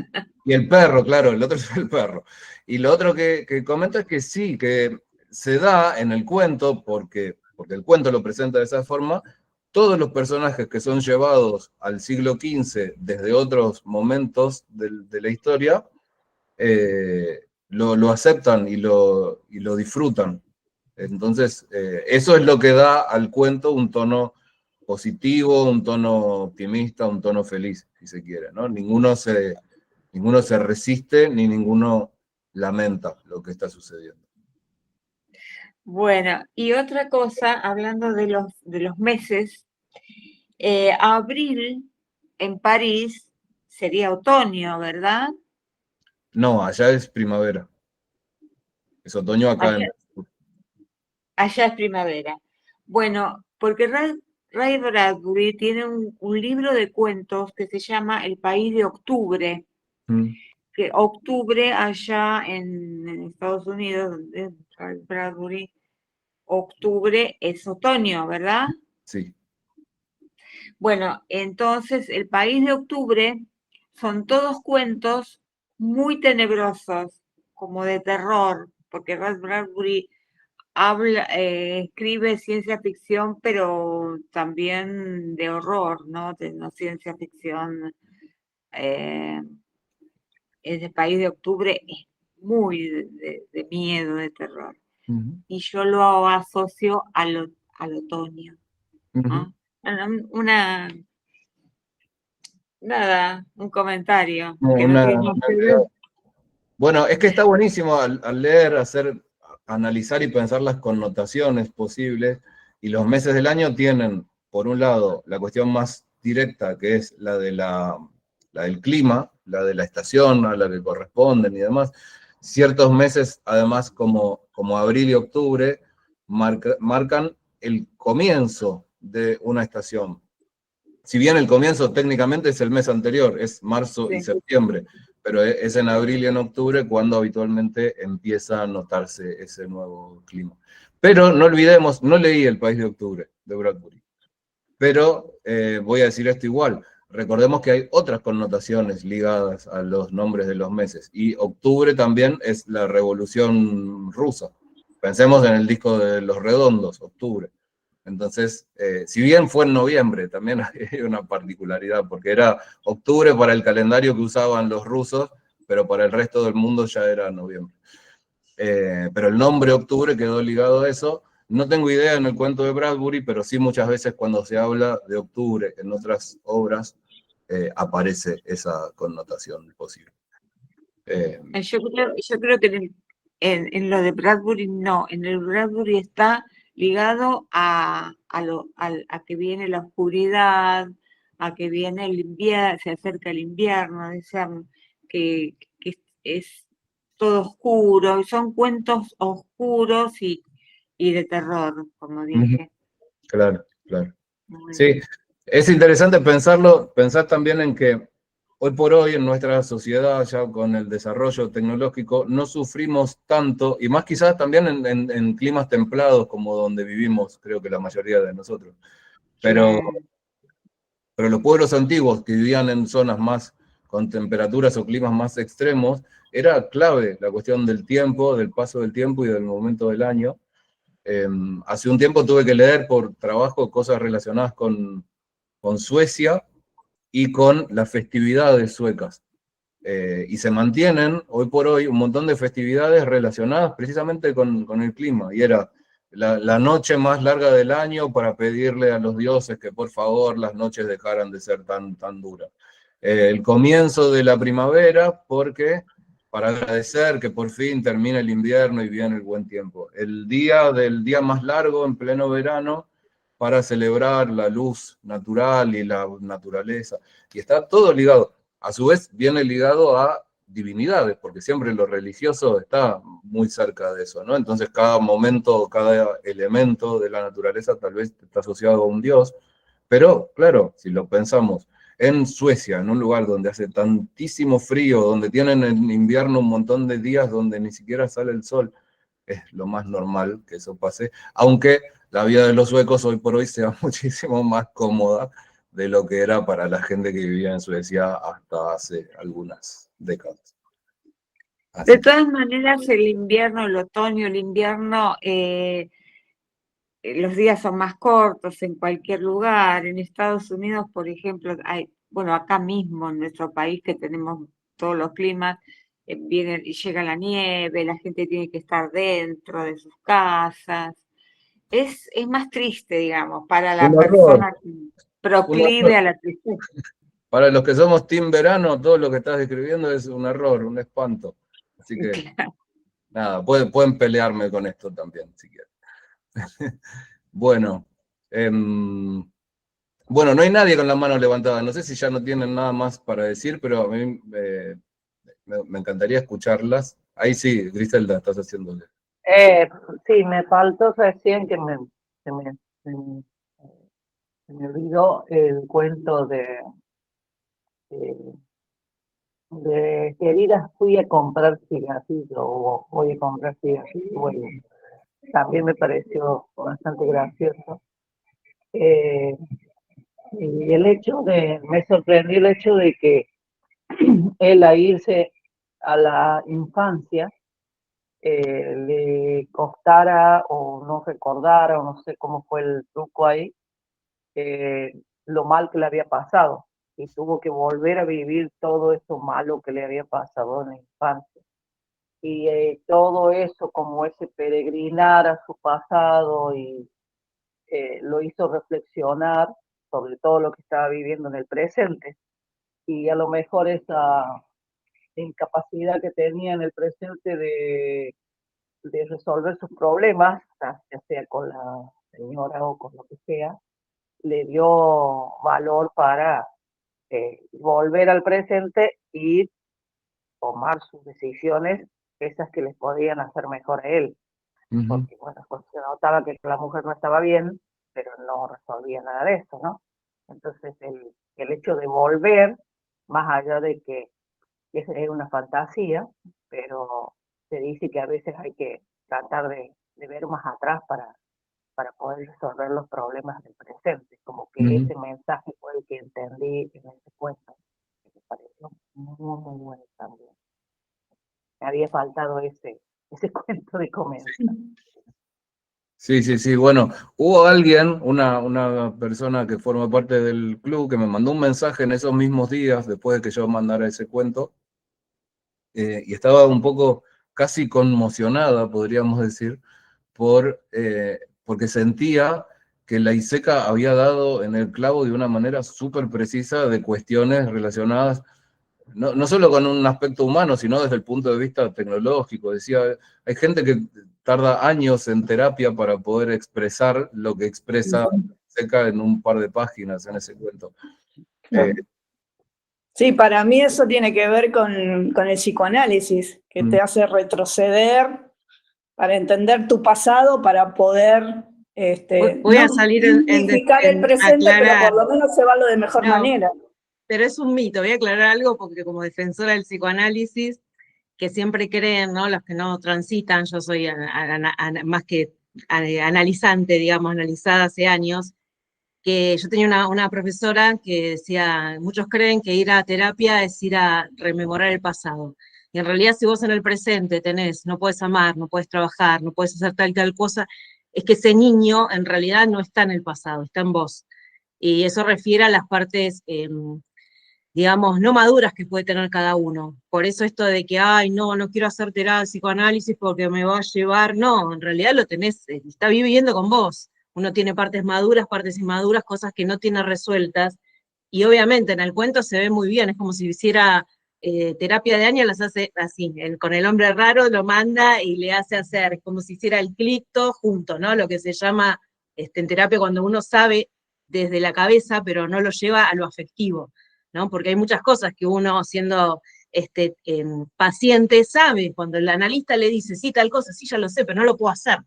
y el perro, claro, el otro es el perro. Y lo otro que comento es que sí, que se da en el cuento, porque el cuento lo presenta de esa forma, todos los personajes que son llevados al siglo XV desde otros momentos de la historia, lo aceptan y lo disfrutan. Entonces, eso es lo que da al cuento un tono positivo, un tono optimista, un tono feliz, si se quiere, ¿no? Ninguno se resiste ni ninguno lamenta lo que está sucediendo. Bueno, y otra cosa, hablando de los meses, abril en París sería otoño, ¿verdad? No, allá es primavera. Es otoño acá Allá, allá es primavera. Bueno, porque Ray Bradbury tiene un libro de cuentos que se llama El País de Octubre, que octubre allá en Estados Unidos, donde es Ray Bradbury, octubre es otoño, ¿verdad? Sí. Bueno, entonces El País de Octubre son todos cuentos muy tenebrosos, como de terror, porque Ray Bradbury escribe ciencia ficción, pero también de horror, ¿no? No ciencia ficción. El País de Octubre es muy de miedo, de terror. Y yo lo asocio al otoño, ¿no? Nada, un comentario que no tiene más que ver. Bueno, es que está buenísimo al leer, analizar y pensar las connotaciones posibles, y los meses del año tienen, por un lado, la cuestión más directa, que es la del clima, la de la estación a la que corresponden y demás. Ciertos meses, además, como abril y octubre, marcan el comienzo de una estación. Si bien el comienzo técnicamente es el mes anterior, es marzo y Sí. septiembre, pero es en abril y en octubre cuando habitualmente empieza a notarse ese nuevo clima. Pero no olvidemos, no leí El País de Octubre de Bradbury, pero voy a decir esto igual. Recordemos que hay otras connotaciones ligadas a los nombres de los meses, y octubre también es la Revolución Rusa. Pensemos en el disco de Los Redondos, Octubre. Entonces, si bien fue en noviembre, también hay una particularidad, porque era octubre para el calendario que usaban los rusos, pero para el resto del mundo ya era noviembre. Pero el nombre octubre quedó ligado a eso. No tengo idea en el cuento de Bradbury, pero sí muchas veces cuando se habla de octubre en otras obras, aparece esa connotación posible. Yo creo que en lo de Bradbury no, en el Bradbury está ligado a que viene la oscuridad, a que viene el invierno, se acerca el invierno, que es todo oscuro, y son cuentos oscuros y de terror, como dije. Claro, claro. Muy Sí, bien. es interesante pensar también en que hoy por hoy en nuestra sociedad, ya con el desarrollo tecnológico, no sufrimos tanto, y más quizás también en climas templados como donde vivimos, creo que la mayoría de nosotros. Pero los pueblos antiguos que vivían en zonas más con temperaturas o climas más extremos, era clave la cuestión del tiempo, del paso del tiempo y del momento del año. Hace un tiempo tuve que leer por trabajo cosas relacionadas con Suecia y con las festividades suecas. Y se mantienen hoy por hoy un montón de festividades relacionadas precisamente con el clima. Y era la noche más larga del año para pedirle a los dioses que por favor las noches dejaran de ser tan duras. El comienzo de la primavera, porque para agradecer que por fin termina el invierno y viene el buen tiempo. El día del día más largo en pleno verano, para celebrar la luz natural y la naturaleza. Y está todo ligado. A su vez, viene ligado a divinidades, porque siempre lo religioso está muy cerca de eso, ¿no? Entonces cada momento, cada elemento de la naturaleza tal vez está asociado a un dios, pero claro, si lo pensamos, en Suecia, en un lugar donde hace tantísimo frío, donde tienen en invierno un montón de días donde ni siquiera sale el sol, es lo más normal que eso pase, aunque la vida de los suecos hoy por hoy sea muchísimo más cómoda de lo que era para la gente que vivía en Suecia hasta hace algunas décadas. Así De todas maneras, el invierno, el otoño, el invierno, los días son más cortos en cualquier lugar. En Estados Unidos, por ejemplo, hay, bueno, acá mismo en nuestro país que tenemos todos los climas, viene y llega la nieve, la gente tiene que estar dentro de sus casas. Es más triste, digamos, para la un horror, persona un proclive horror. a la tristeza. Para los que somos team verano, todo lo que estás describiendo es un error, un espanto. Así que, nada, pueden pelearme con esto también, si quieren. Bueno, bueno, no hay nadie con la mano levantada. No sé si ya no tienen nada más para decir, pero a mí me encantaría escucharlas. Ahí sí, Griselda, estás haciéndole. Sí, me faltó recién que se me, se me- se me olvidó el cuento de, de queridas fui a comprar cigarrillos o voy a comprar cigarrillos. Bueno, también me pareció bastante gracioso. Eh, y me sorprendió el hecho de que él a irse a la infancia le costara o no recordara o no sé cómo fue el truco ahí, lo mal que le había pasado y tuvo que volver a vivir todo eso malo que le había pasado en la infancia. Y todo eso, como ese peregrinar a su pasado y lo hizo reflexionar sobre todo lo que estaba viviendo en el presente. Y a lo mejor esa incapacidad que tenía en el presente de resolver sus problemas, ya sea con la señora o con lo que sea, le dio valor para volver al presente y tomar sus decisiones, esas que les podían hacer mejor a él. Porque, bueno, pues se notaba que la mujer no estaba bien, pero no resolvía nada de eso, ¿no? Entonces, el hecho de volver, más allá de que es una fantasía, pero se dice que a veces hay que tratar de ver más atrás para poder resolver los problemas del presente, como que ese mensaje fue el que entendí en ese cuento, que me pareció muy, muy bueno también. Me había faltado ese cuento de comenzar. Sí, bueno, hubo alguien, una persona que forma parte del club, que me mandó un mensaje en esos mismos días, después de que yo mandara ese cuento, y estaba un poco casi conmocionada, podríamos decir, porque sentía que la ISECA había dado en el clavo de una manera súper precisa de cuestiones relacionadas no solo con un aspecto humano, sino desde el punto de vista tecnológico. Decía, hay gente que tarda años en terapia para poder expresar lo que expresa ISECA en un par de páginas en ese cuento. Sí, para mí eso tiene que ver con el psicoanálisis, que te hace retroceder para entender tu pasado, para poder Voy a salir en dignificar el presente, aclarar. pero por lo menos llevarlo de mejor manera. Pero es un mito, voy a aclarar algo porque como defensora del psicoanálisis, que siempre creen, ¿no? Los que no transitan, yo soy más que analizante, digamos, analizada hace años, que yo tenía una profesora que decía, muchos creen que ir a terapia es ir a rememorar el pasado. Y en realidad si vos en el presente no puedes amar, no puedes trabajar, no puedes hacer tal y tal cosa, es que ese niño en realidad no está en el pasado, está en vos. Y eso refiere a las partes, digamos, no maduras que puede tener cada uno. Por eso esto de que, ay, no quiero hacer terapia, psicoanálisis porque me va a llevar, no, en realidad lo tenés, está viviendo con vos. Uno tiene partes maduras, partes inmaduras, cosas que no tiene resueltas, y obviamente en el cuento se ve muy bien, es como si hiciera terapia de años, las hace así, con el hombre raro lo manda y le hace hacer, como si hiciera el clic todo junto, ¿no? Lo que se llama en terapia cuando uno sabe desde la cabeza, pero no lo lleva a lo afectivo, ¿no? Porque hay muchas cosas que uno, siendo paciente sabe, cuando el analista le dice, sí, tal cosa, sí, ya lo sé, pero no lo puedo hacer,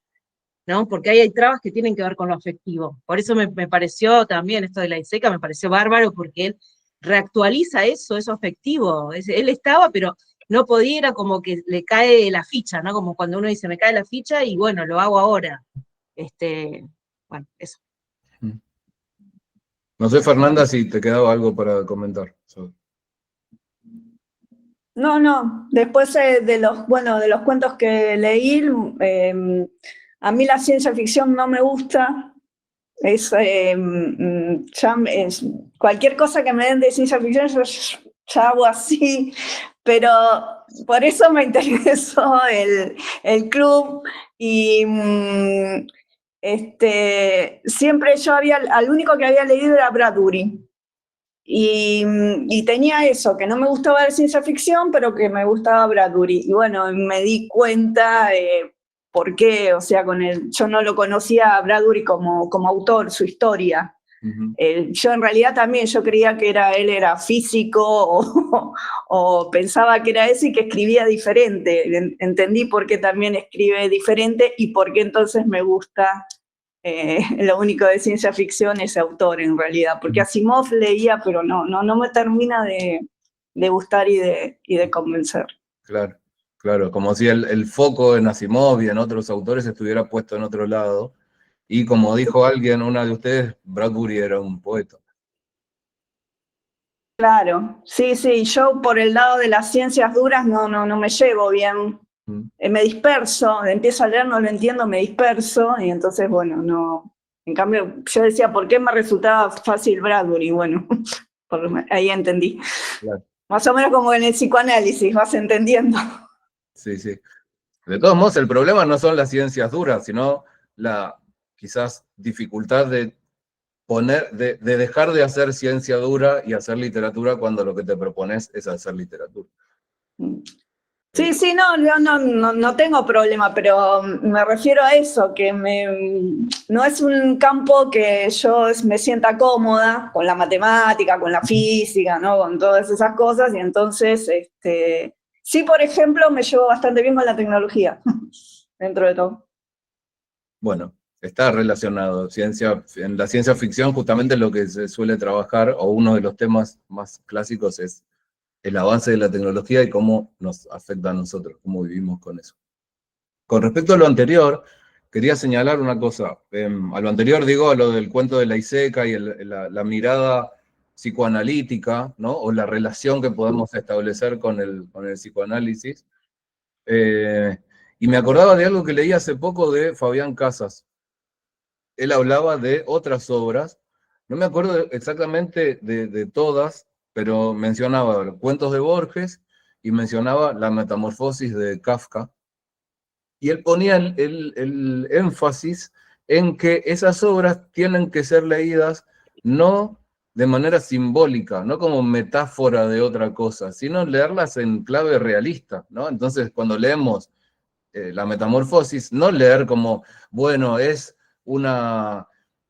¿no? Porque ahí hay trabas que tienen que ver con lo afectivo. Por eso me pareció también esto de la ISECA, me pareció bárbaro, porque él reactualiza eso afectivo. Él estaba, pero no podía, era como que le cae la ficha, ¿no? Como cuando uno dice, me cae la ficha y bueno, lo hago ahora. Bueno, eso. No sé, Fernanda, si te quedaba algo para comentar. No, después de los cuentos que leí, a mí la ciencia ficción no me gusta. Cualquier cosa que me den de ciencia ficción, yo ya hago así, pero por eso me interesó el club y siempre al único que había leído era Bradbury. Y tenía eso, que no me gustaba la ciencia ficción, pero que me gustaba Bradbury. Y bueno, me di cuenta por qué, o sea, yo no lo conocía a Bradbury como autor, su historia. Uh-huh. Yo en realidad también, yo creía que él era físico o pensaba que era ese y que escribía diferente. Entendí por qué también escribe diferente y por qué entonces me gusta lo único de ciencia ficción es autor en realidad, porque Asimov leía, pero no me termina de gustar y de convencer. Claro, como si el foco en Asimov y en otros autores estuviera puesto en otro lado, y como dijo alguien, una de ustedes, Bradbury era un poeta. Claro, sí, yo por el lado de las ciencias duras no me llevo bien. Me disperso, empiezo a leer, no lo entiendo, me disperso, y entonces, bueno, no. En cambio, yo decía, ¿por qué me resultaba fácil Bradbury? Bueno, ahí entendí. Claro. Más o menos como en el psicoanálisis, vas entendiendo. Sí. De todos modos, el problema no son las ciencias duras, sino la quizás dificultad de dejar de hacer ciencia dura y hacer literatura cuando lo que te propones es hacer literatura. Sí, no tengo problema, pero me refiero a eso, que no es un campo que yo me sienta cómoda con la matemática, con la física, ¿no? Con todas esas cosas, y entonces, sí, por ejemplo, me llevo bastante bien con la tecnología, dentro de todo. Bueno, está relacionado. En la ciencia ficción justamente lo que se suele trabajar, o uno de los temas más clásicos es el avance de la tecnología y cómo nos afecta a nosotros, cómo vivimos con eso. Con respecto a lo anterior, quería señalar una cosa. A lo anterior digo, a lo del cuento de la ISECA y la mirada psicoanalítica, ¿no? O la relación que podemos establecer con el psicoanálisis. Y me acordaba de algo que leí hace poco de Fabián Casas. Él hablaba de otras obras, no me acuerdo exactamente de todas, pero mencionaba cuentos de Borges y mencionaba La Metamorfosis de Kafka, y él ponía el énfasis en que esas obras tienen que ser leídas no de manera simbólica, no como metáfora de otra cosa, sino leerlas en clave realista, ¿no? Entonces, cuando leemos La Metamorfosis, no leer como, bueno, es una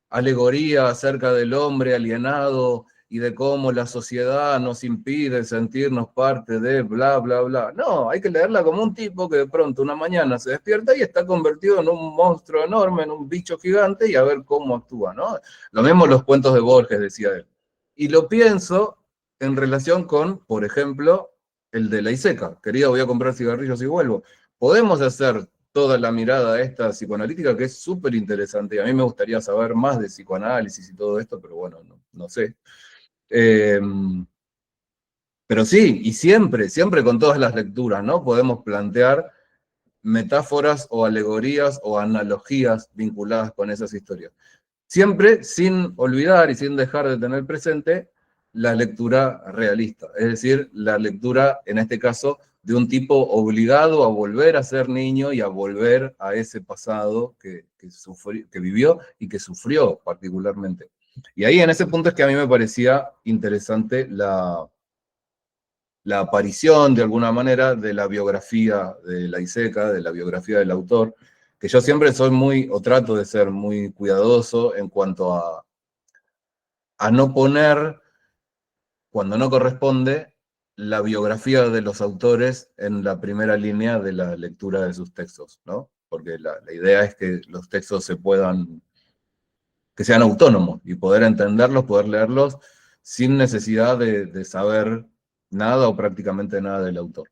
alegoría acerca del hombre alienado y de cómo la sociedad nos impide sentirnos parte de bla, bla, bla. No, hay que leerla como un tipo que de pronto una mañana se despierta y está convertido en un monstruo enorme, en un bicho gigante, y a ver cómo actúa, ¿no? Lo mismo los cuentos de Borges, decía él. Y lo pienso en relación con, por ejemplo, el de la ISECA. Querida, voy a comprar cigarrillos y vuelvo. Podemos hacer toda la mirada esta psicoanalítica, que es súper interesante, y a mí me gustaría saber más de psicoanálisis y todo esto, pero bueno, no sé. Pero sí, y siempre con todas las lecturas, ¿no? Podemos plantear metáforas o alegorías o analogías vinculadas con esas historias. Siempre sin olvidar y sin dejar de tener presente la lectura realista, es decir, la lectura, en este caso, de un tipo obligado a volver a ser niño y a volver a ese pasado que vivió y que sufrió particularmente. Y ahí en ese punto es que a mí me parecía interesante la aparición, de alguna manera, de la biografía de la ISECA, de la biografía del autor, que yo siempre soy o trato de ser muy cuidadoso en cuanto a no poner, cuando no corresponde, la biografía de los autores en la primera línea de la lectura de sus textos, ¿no? Porque la idea es que los textos que sean autónomos y poder entenderlos, poder leerlos sin necesidad de saber nada o prácticamente nada del autor.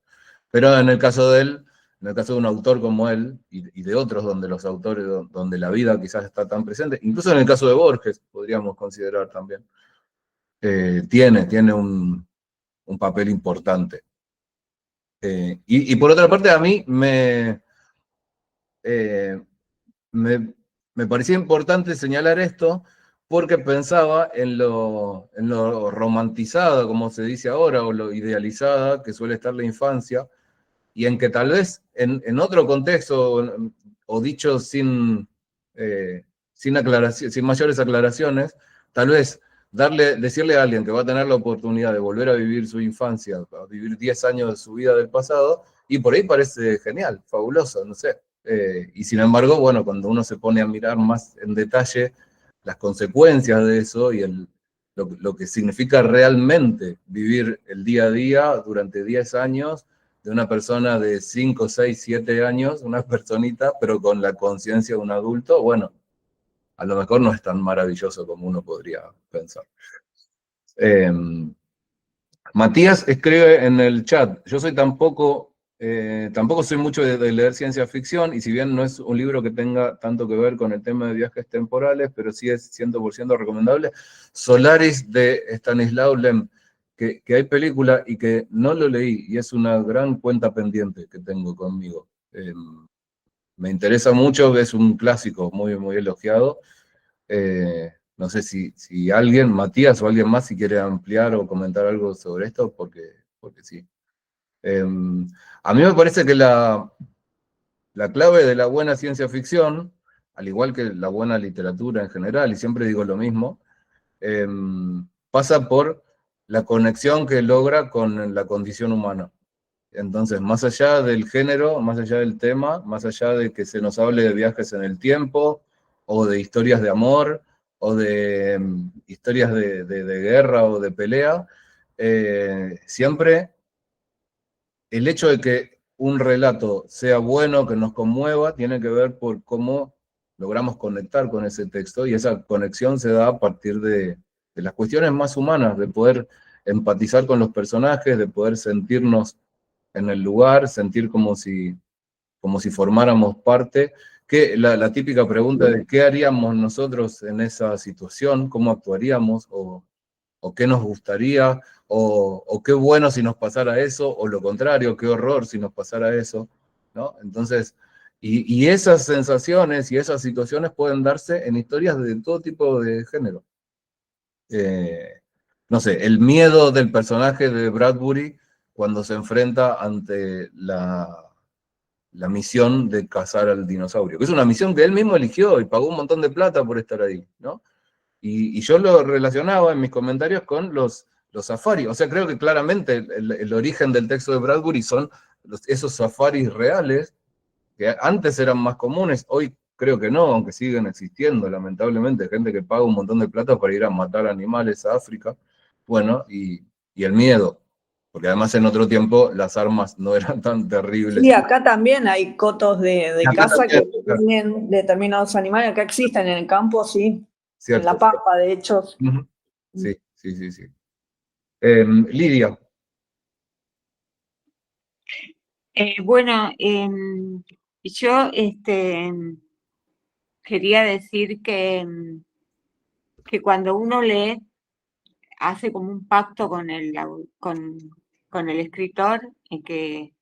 Pero en el caso de él, en el caso de un autor como él y de otros donde los autores, donde la vida quizás está tan presente, incluso en el caso de Borges podríamos considerar también, tiene un papel importante. Y por otra parte, a mí me parecía importante señalar esto porque pensaba en lo romantizada, como se dice ahora, o lo idealizada que suele estar la infancia, y en que tal vez en otro contexto, o dicho sin mayores aclaraciones, tal vez decirle a alguien que va a tener la oportunidad de volver a vivir su infancia, a vivir 10 años de su vida del pasado, y por ahí parece genial, fabuloso, no sé. Y sin embargo, bueno, cuando uno se pone a mirar más en detalle las consecuencias de eso y lo que significa realmente vivir el día a día durante 10 años de una persona de 5, 6, 7 años, una personita, pero con la conciencia de un adulto, bueno, a lo mejor no es tan maravilloso como uno podría pensar. Matías escribe en el chat, yo tampoco soy mucho de leer ciencia ficción, y si bien no es un libro que tenga tanto que ver con el tema de viajes temporales, pero sí es 100% recomendable, Solaris de Stanislaw Lem, que hay película y que no lo leí, y es una gran cuenta pendiente que tengo conmigo. Me interesa mucho, es un clásico muy, muy elogiado. No sé si alguien, Matías o alguien más, si quiere ampliar o comentar algo sobre esto, porque sí. A mí me parece que la clave de la buena ciencia ficción, al igual que la buena literatura en general, y siempre digo lo mismo, pasa por la conexión que logra con la condición humana. Entonces, más allá del género, más allá del tema, más allá de que se nos hable de viajes en el tiempo, o de historias de amor, o de historias de guerra o de pelea, siempre el hecho de que un relato sea bueno, que nos conmueva, tiene que ver por cómo logramos conectar con ese texto, y esa conexión se da a partir de las cuestiones más humanas, de poder empatizar con los personajes, de poder sentirnos en el lugar, sentir como si formáramos parte, que la típica pregunta de qué haríamos nosotros en esa situación, cómo actuaríamos, o qué nos gustaría, o qué bueno si nos pasara eso, o lo contrario, qué horror si nos pasara eso, ¿no? Entonces, y esas sensaciones y esas situaciones pueden darse en historias de todo tipo de género. No sé, el miedo del personaje de Bradbury cuando se enfrenta ante la misión de cazar al dinosaurio, que es una misión que él mismo eligió y pagó un montón de plata por estar ahí, ¿no? Y yo lo relacionaba en mis comentarios con los safaris. O sea, creo que claramente el origen del texto de Bradbury son esos safaris reales, que antes eran más comunes, hoy creo que no, aunque siguen existiendo, lamentablemente, gente que paga un montón de plata para ir a matar animales a África. Bueno, y el miedo, porque además en otro tiempo las armas no eran tan terribles. Sí, acá también hay cotos de Acá caza que también, claro. tienen determinados animales, acá existen en el campo, sí, Cierto, en La Pampa, de hecho. Ujú. Sí. Lidia. Bueno, yo quería decir que cuando uno lee, hace como un pacto con con el escritor en que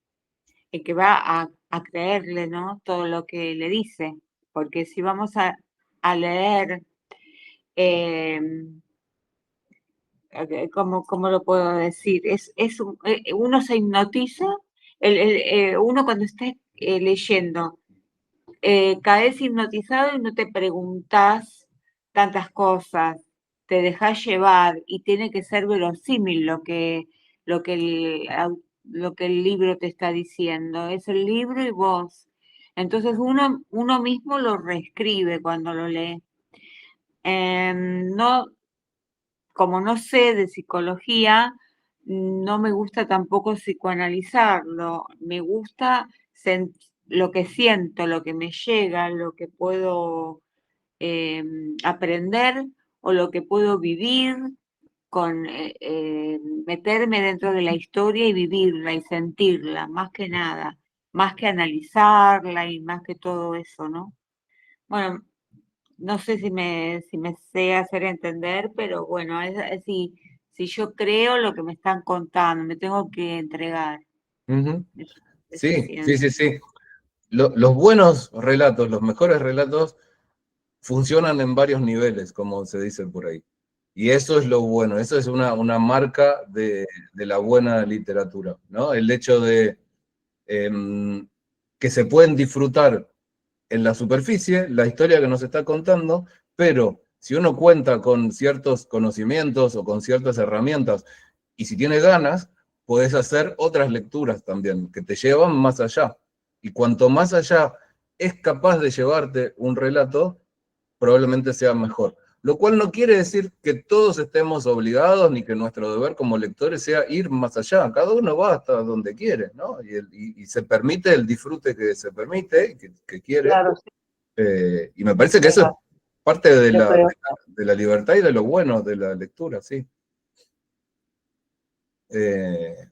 va a creerle, ¿no? Todo lo que le dice. Porque si vamos a leer, ¿cómo lo puedo decir? Uno se hipnotiza, uno cuando está leyendo, caes hipnotizado y no te preguntas tantas cosas, te dejas llevar y tiene que ser verosímil lo que el libro te está diciendo. Es el libro y vos. Entonces uno mismo lo reescribe cuando lo lee. No, como no sé de psicología, no me gusta tampoco psicoanalizarlo, me gusta lo que siento, lo que me llega, lo que puedo aprender o lo que puedo vivir con meterme dentro de la historia y vivirla y sentirla, más que nada, más que analizarla y más que todo eso, ¿no? Bueno, no sé si me sé hacer entender, pero bueno, si yo creo lo que me están contando, me tengo que entregar. Ujú. Eso Sí, sí, siento. sí, sí. Los buenos relatos, los mejores relatos, funcionan en varios niveles, como se dice por ahí. Y eso es lo bueno, eso es una marca de la buena literatura, ¿no? El hecho de que se pueden disfrutar en la superficie la historia que nos está contando, pero si uno cuenta con ciertos conocimientos o con ciertas herramientas, y si tiene ganas, puedes hacer otras lecturas también, que te llevan más allá. Y cuanto más allá es capaz de llevarte un relato, probablemente sea mejor. Lo cual no quiere decir que todos estemos obligados ni que nuestro deber como lectores sea ir más allá. Cada uno va hasta donde quiere, ¿no? Y se permite el disfrute que se permite, que quiere. Claro, sí, Y me parece que es eso es así, parte de yo creo. de la libertad y de lo bueno de la lectura, sí. Eh,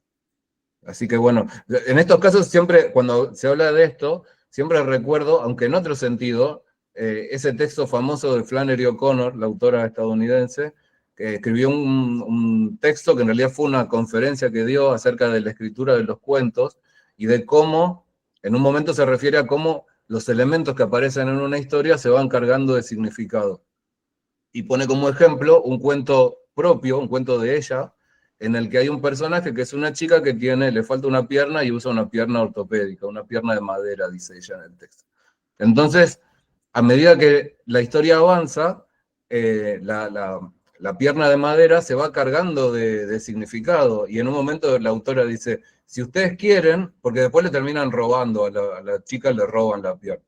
Así que bueno, en estos casos siempre, cuando se habla de esto, siempre recuerdo, aunque en otro sentido, ese texto famoso de Flannery O'Connor, la autora estadounidense, que escribió un texto que en realidad fue una conferencia que dio acerca de la escritura de los cuentos y de cómo, en un momento se refiere a cómo los elementos que aparecen en una historia se van cargando de significado. Y pone como ejemplo un cuento propio, un cuento de ella, en el que hay un personaje que es una chica que le falta una pierna y usa una pierna ortopédica, una pierna de madera, dice ella en el texto. Entonces, a medida que la historia avanza, la pierna de madera se va cargando de significado, y en un momento la autora dice, si ustedes quieren, porque después le terminan robando, a la chica le roban la pierna.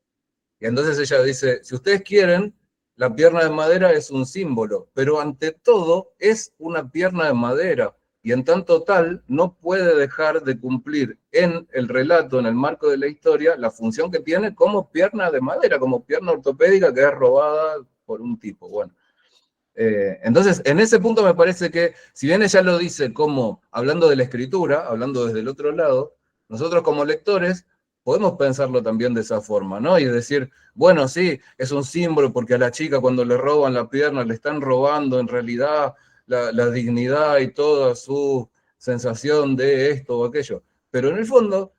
Y entonces ella dice, si ustedes quieren, la pierna de madera es un símbolo, pero ante todo es una pierna de madera, y en tanto tal no puede dejar de cumplir en el relato, en el marco de la historia, la función que tiene como pierna de madera, como pierna ortopédica que es robada por un tipo. Bueno, entonces en ese punto me parece que, si bien ella lo dice como hablando de la escritura, hablando desde el otro lado, nosotros como lectores podemos pensarlo también de esa forma, ¿no? Y decir, bueno, sí, es un símbolo porque a la chica cuando le roban la pierna le están robando en realidad la dignidad y toda su sensación de esto o aquello. Pero en el fondo,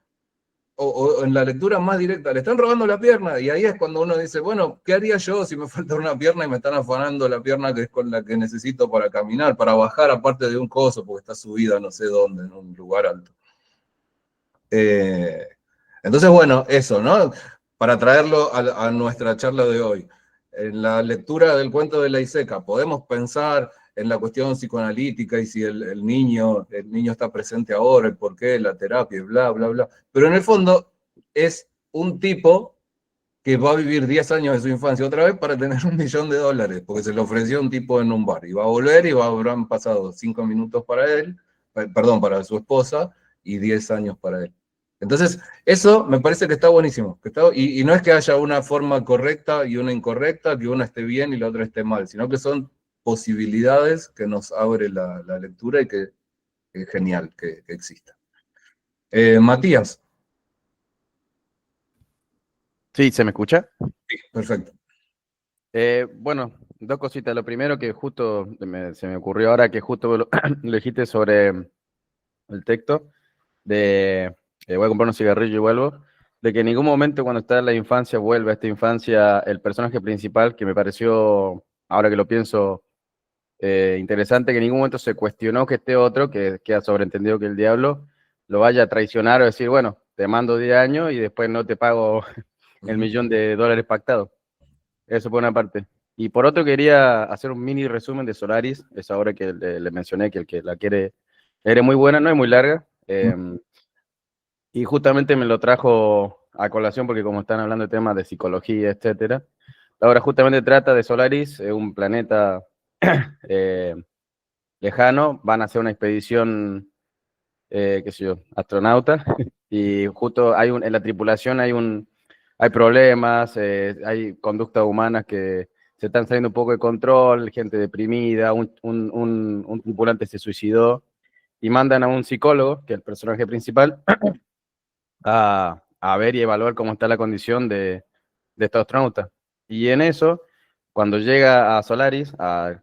o en la lectura más directa, le están robando la pierna, y ahí es cuando uno dice, bueno, ¿qué haría yo si me falta una pierna y me están afanando la pierna que es con la que necesito para caminar, para bajar aparte de un coso, porque está subida no sé dónde, en un lugar alto? Entonces, bueno, eso, ¿no? Para traerlo a nuestra charla de hoy. En la lectura del cuento de la Iseca, podemos pensar en la cuestión psicoanalítica y si el niño está presente ahora, el porqué, la terapia, y bla, bla, bla. Pero en el fondo es un tipo que va a vivir 10 años de su infancia otra vez para tener $1.000.000, porque se le ofreció un tipo en un bar. Y va a volver y habrán pasado 5 minutos para él, perdón, para su esposa, y 10 años para él. Entonces, eso me parece que está buenísimo. Y no es que haya una forma correcta y una incorrecta, que una esté bien y la otra esté mal, sino que son posibilidades que nos abre la lectura y que es genial que exista. Matías. Sí, ¿se me escucha? Sí, perfecto. Bueno, dos cositas. Lo primero que justo se me ocurrió ahora, que justo lo dijiste sobre el texto, de voy a comprar un cigarrillo y vuelvo, de que en ningún momento cuando está en la infancia vuelve a esta infancia el personaje principal, que me pareció, ahora que lo pienso, interesante, que en ningún momento se cuestionó que este otro, que queda sobreentendido que el diablo, lo vaya a traicionar o decir, bueno, te mando 10 años y después no te pago el $1.000.000 pactado. Eso por una parte. Y por otro quería hacer un mini resumen de Solaris, esa obra que le mencioné, que el que la quiere, era muy buena, no es muy larga, y justamente me lo trajo a colación porque como están hablando de temas de psicología, etcétera, la obra justamente trata de Solaris, un planeta lejano, van a hacer una expedición qué sé yo, astronauta, y justo en la tripulación hay problemas, hay conductas humanas que se están saliendo un poco de control, gente deprimida, un tripulante se suicidó, y mandan a un psicólogo, que es el personaje principal, a ver y evaluar cómo está la condición de estos astronautas. Y en eso, cuando llega a Solaris,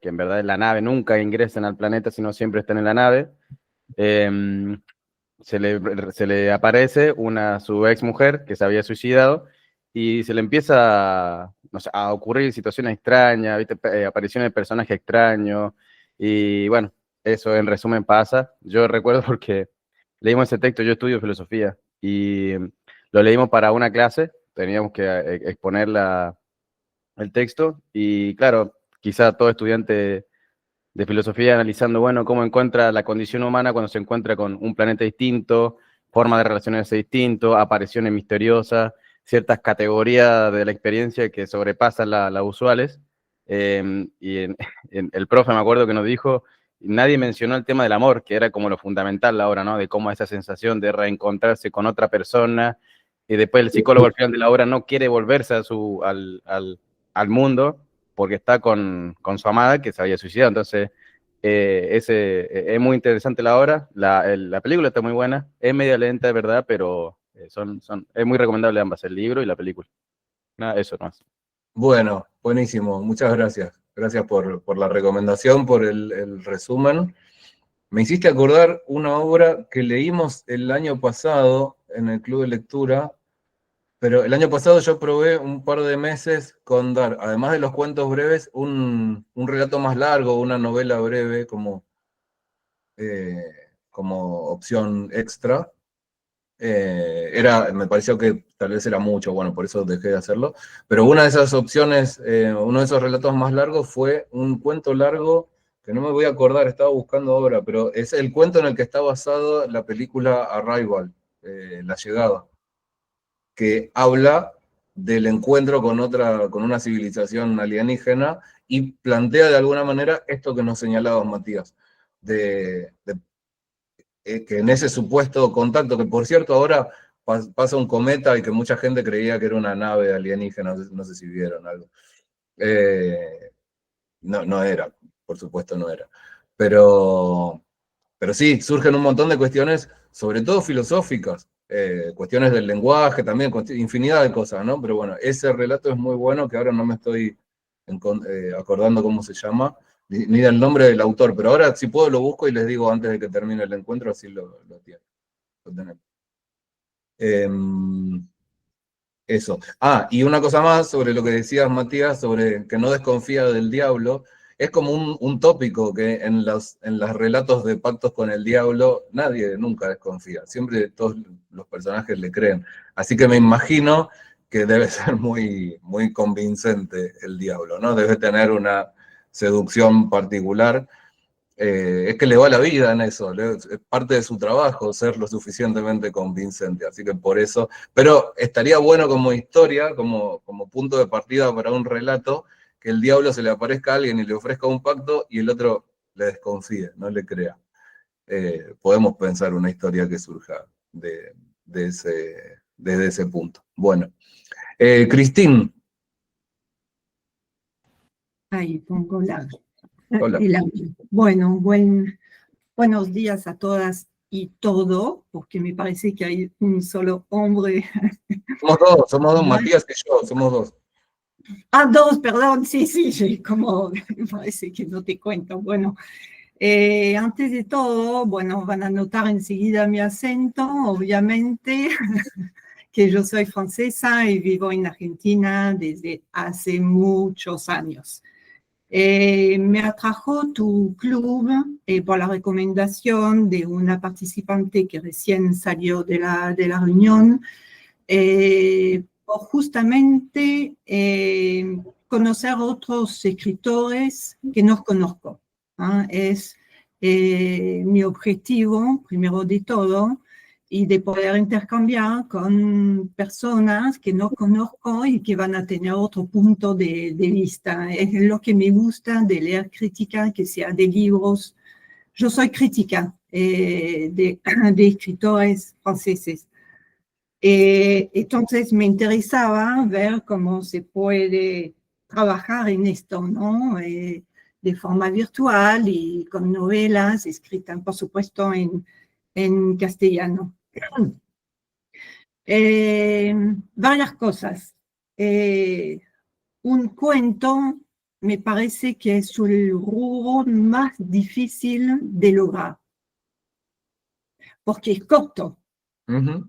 que en verdad es la nave, nunca ingresan al planeta, sino siempre están en la nave, se le aparece su ex mujer que se había suicidado y se le empieza no sé, a ocurrir situaciones extrañas, ¿viste? Apariciones de personajes extraños, y bueno, eso en resumen pasa. Yo recuerdo porque leímos ese texto, yo estudio filosofía, y lo leímos para una clase, teníamos que exponer el texto, y claro, quizá todo estudiante de filosofía analizando, bueno, cómo encuentra la condición humana cuando se encuentra con un planeta distinto, forma de relacionarse distinto, apariciones misteriosas, ciertas categorías de la experiencia que sobrepasan las usuales. Y el profe me acuerdo que nos dijo, nadie mencionó el tema del amor, que era como lo fundamental ahora, ¿no? De cómo esa sensación de reencontrarse con otra persona, y después el psicólogo al final de la obra no quiere volverse al mundo, porque está con su amada que se había suicidado. Entonces, es muy interesante la obra. La película está muy buena, es media lenta, de verdad, pero es muy recomendable ambas, el libro y la película. Nada, eso más. Bueno, buenísimo, muchas gracias. Gracias por la recomendación, por el resumen. Me hiciste acordar una obra que leímos el año pasado en el club de lectura, pero el año pasado yo probé un par de meses con dar, además de los cuentos breves, un relato más largo, una novela breve como opción extra. Me pareció que tal vez era mucho, bueno, por eso dejé de hacerlo. Pero una de esas opciones, uno de esos relatos más largos fue un cuento largo que no me voy a acordar, estaba buscando ahora, pero es el cuento en el que está basado la película Arrival, La Llegada, que habla del encuentro con una civilización alienígena y plantea de alguna manera esto que nos señalaba Matías, que en ese supuesto contacto, que por cierto ahora pasa un cometa y que mucha gente creía que era una nave alienígena, no sé si vieron algo. No era, por supuesto no era. Pero sí, surgen un montón de cuestiones, sobre todo filosóficas, cuestiones del lenguaje también, infinidad de cosas, ¿no? Pero bueno, ese relato es muy bueno, que ahora no me estoy acordando cómo se llama, ni del nombre del autor, pero ahora si puedo lo busco y les digo antes de que termine el encuentro, así lo tenemos. Eso. Y una cosa más sobre lo que decías, Matías, sobre que no desconfía del diablo. Es como un tópico que en los relatos de pactos con el diablo nadie nunca desconfía. Siempre todos los personajes le creen. Así que me imagino que debe ser muy, muy convincente el diablo, ¿no? Debe tener una seducción particular. Es que le va la vida en eso, es parte de su trabajo ser lo suficientemente convincente, así que por eso, pero estaría bueno como historia, como punto de partida para un relato, que el diablo se le aparezca a alguien y le ofrezca un pacto y el otro le desconfíe, no le crea. Podemos pensar una historia que surja desde ese punto. Bueno, Cristín. Ahí pongo Hola. el audio. Bueno, buenos días a todas y todo, porque me parece que hay un solo hombre. Somos dos, Matías y yo, somos dos. Dos, perdón, sí, como me parece que no te cuento. Bueno, antes de todo, bueno, van a notar enseguida mi acento, obviamente, que yo soy francesa y vivo en Argentina desde hace muchos años. Me atrajo tu club por la recomendación de una participante que recién salió de la reunión, por justamente conocer otros escritores que no conozco. Es mi objetivo, primero de todo, y de poder intercambiar con personas que no conozco y que van a tener otro punto de vista. Es lo que me gusta de leer crítica, que sea de libros. Yo soy crítica, de escritores franceses. Entonces me interesaba ver cómo se puede trabajar en esto, ¿no? De forma virtual y con novelas escritas, por supuesto, en castellano. Varias cosas. Un cuento me parece que es el rubro más difícil de lograr, porque es corto. Ujú.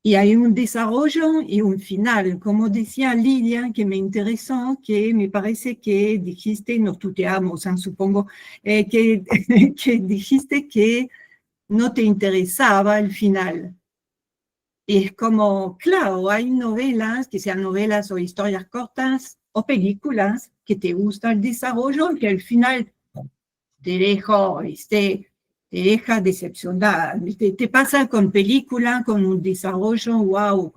Y hay un desarrollo y un final. Como decía Lidia, que me interesó, que me parece que dijiste, nos tuteamos, supongo, que, que dijiste que no te interesaba el final. Y es como, claro, hay novelas, que sean novelas o historias cortas o películas, que te gusta el desarrollo y que al final te deja decepcionada. Te pasa con película, con un desarrollo, wow,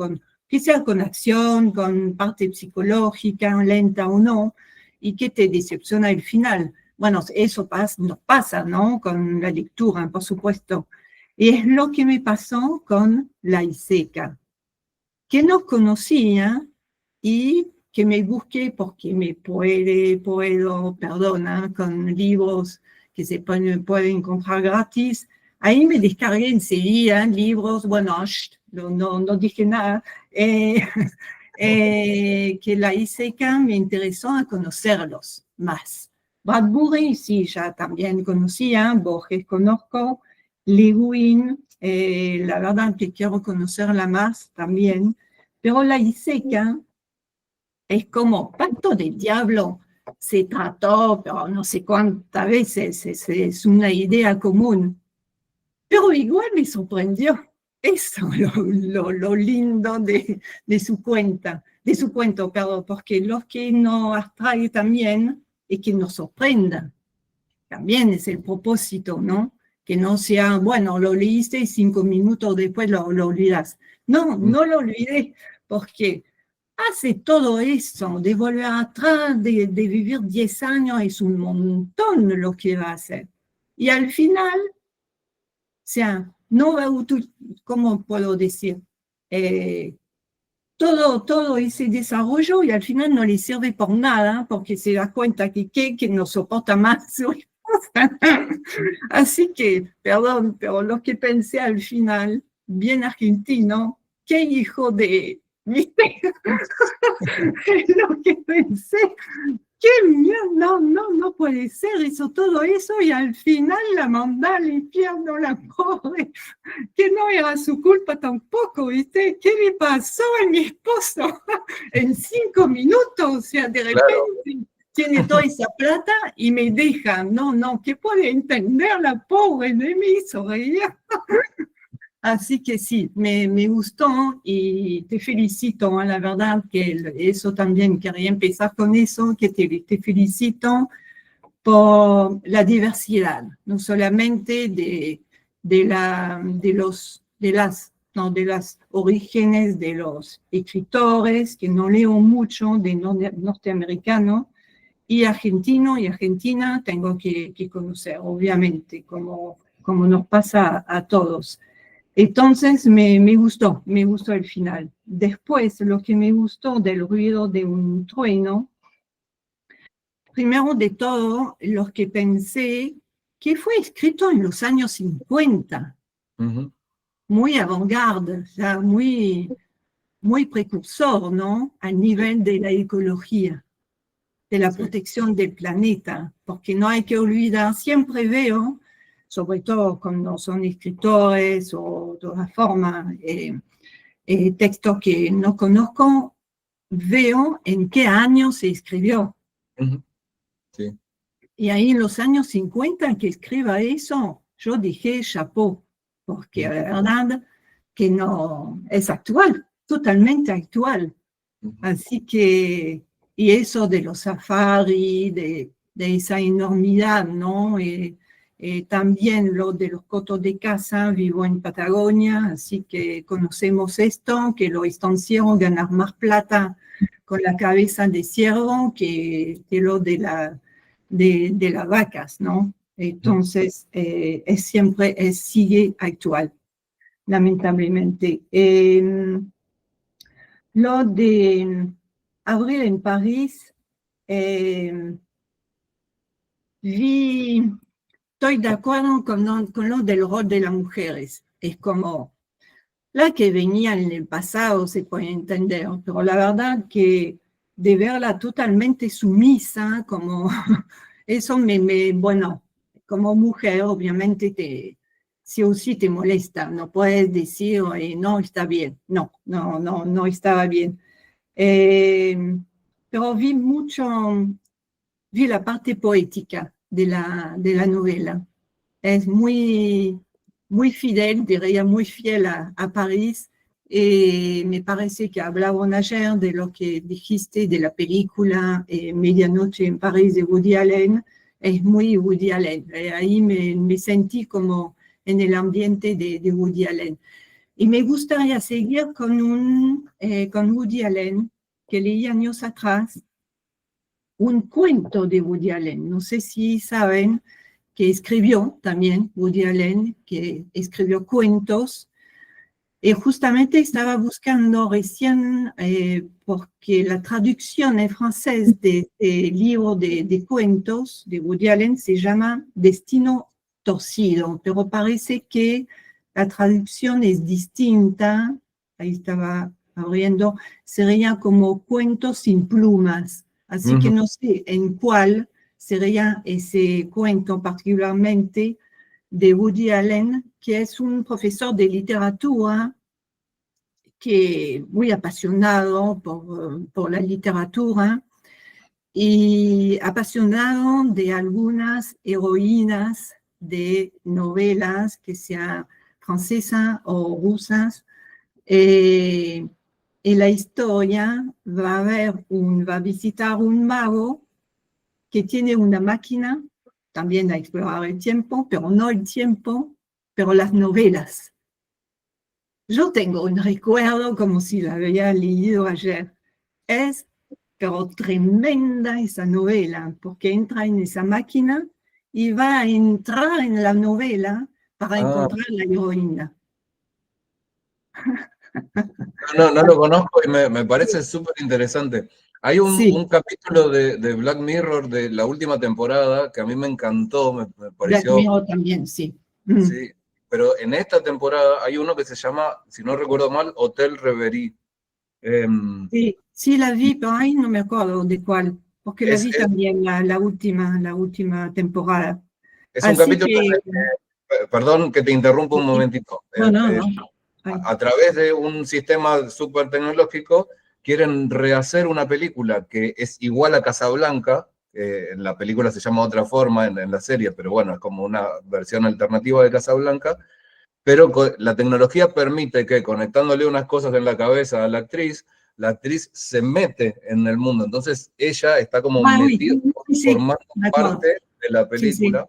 que sea con acción, con parte psicológica, lenta o no, y que te decepciona el final. Bueno, eso nos pasa, ¿no? Con la lectura, por supuesto. Y es lo que me pasó con La Iseca, que no conocía y que me busqué porque perdona, con libros que se pueden encontrar gratis. Ahí me descargué enseguida libros, bueno, no dije nada, que La Iseca me interesó a conocerlos más. Bradbury, sí, ya también conocía, Borges conozco, Le Guin, la verdad que quiero conocerla más también, pero La Iseca es como Pacto del Diablo, se trató, pero no sé cuántas veces, es una idea común, pero igual me sorprendió. Eso lo lindo de su cuento, perdón, porque lo que nos atrae también es que nos sorprenda. También es el propósito, ¿no? Que no sea, bueno, lo leíste y 5 minutos después lo olvidas. No, no lo olvidé, porque hace todo eso, de volver atrás, de vivir 10 años, es un montón lo que va a hacer. Y al final, o sea, no va a, ¿cómo puedo decir? Todo ese desarrollo y al final no le sirve por nada, porque se da cuenta que no soporta más su esposa. Así que, perdón, pero lo que pensé al final, bien argentino, qué hijo de... ¿Viste? Lo que pensé, qué mierda, no puede ser, hizo todo eso y al final la mandó al infierno, la pobre, que no era su culpa tampoco, ¿viste? ¿Qué le pasó a mi esposo? En 5 minutos, o sea, de repente tiene toda esa plata y me deja, no, ¿qué puede entender la pobre de mí? Hizo reír. Así que sí, me gustó y te felicito, la verdad que eso también quería empezar con eso, que te felicito por la diversidad, no solamente de las orígenes de los escritores, que no leo mucho de norteamericano, y argentino y argentina tengo que conocer, obviamente, como nos pasa a todos. Entonces me gustó el final. Después, lo que me gustó del ruido de un trueno, primero de todo, lo que pensé que fue escrito en los años 50, muy avant-garde, ya muy precursor, ¿no? A nivel de la ecología, de la protección del planeta, porque no hay que olvidar, siempre veo, sobre todo cuando son escritores o de otra forma, textos que no conozco, veo en qué año se escribió. Sí. Y ahí en los años 50 que escriba eso, yo dije chapeau, porque la verdad que no, es actual, totalmente actual. Así que, y eso de los safaris, de esa enormidad, ¿no? También lo de los cotos de caza, vivo en Patagonia, así que conocemos esto, que los estancieros ganan más plata con la cabeza de ciervo que lo de las vacas, ¿no? Entonces, sigue actual, lamentablemente. Lo de Abril en París, estoy de acuerdo con lo del rol de las mujeres. Es como la que venía en el pasado, se puede entender, pero la verdad que de verla totalmente sumisa, como eso bueno, como mujer obviamente sí o sí te molesta, no puedes decir, no, está bien, no estaba bien. Pero vi la parte poética de la novela. Es muy fidel, diría muy fiel a París. Me parece que hablaban ayer de lo que dijiste de la película Medianoche en París de Woody Allen. Es muy Woody Allen. Ahí me sentí como en el ambiente de Woody Allen. Y me gustaría seguir con Woody Allen, que leí años atrás, un cuento de Woody Allen. No sé si saben que escribió también Woody Allen, que escribió cuentos. Y justamente estaba buscando recién, porque la traducción en francés de libro de cuentos de Woody Allen se llama Destino Torcido, pero parece que la traducción es distinta. Ahí estaba abriendo, sería como Cuentos sin plumas. Así que no sé en cuál sería ese cuento particularmente de Woody Allen, que es un profesor de literatura que muy apasionado por la literatura y apasionado de algunas heroínas de novelas, que sean francesas o rusas. Y la historia va a visitar un mago que tiene una máquina también a explorar el tiempo, pero no el tiempo, pero las novelas. Yo tengo un recuerdo como si la había leído ayer. Pero tremenda esa novela, porque entra en esa máquina y va a entrar en la novela para encontrar la heroína. No lo conozco y me parece súper interesante. Hay un capítulo de Black Mirror de la última temporada que a mí me encantó, me pareció... Black Mirror también, sí. Sí, pero en esta temporada hay uno que se llama, si no recuerdo mal, Hotel Reverie. Sí, la vi, pero ahí no me acuerdo de cuál, porque la vi también la última temporada. Es un capítulo, perdón que te interrumpa un momentito. No. A través de un sistema súper tecnológico, quieren rehacer una película que es igual a Casablanca. En la película se llama otra forma, en la serie, pero bueno, es como una versión alternativa de Casablanca. Pero la tecnología permite que, conectándole unas cosas en la cabeza a la actriz se mete en el mundo. Entonces ella está como metida, formando parte de la película.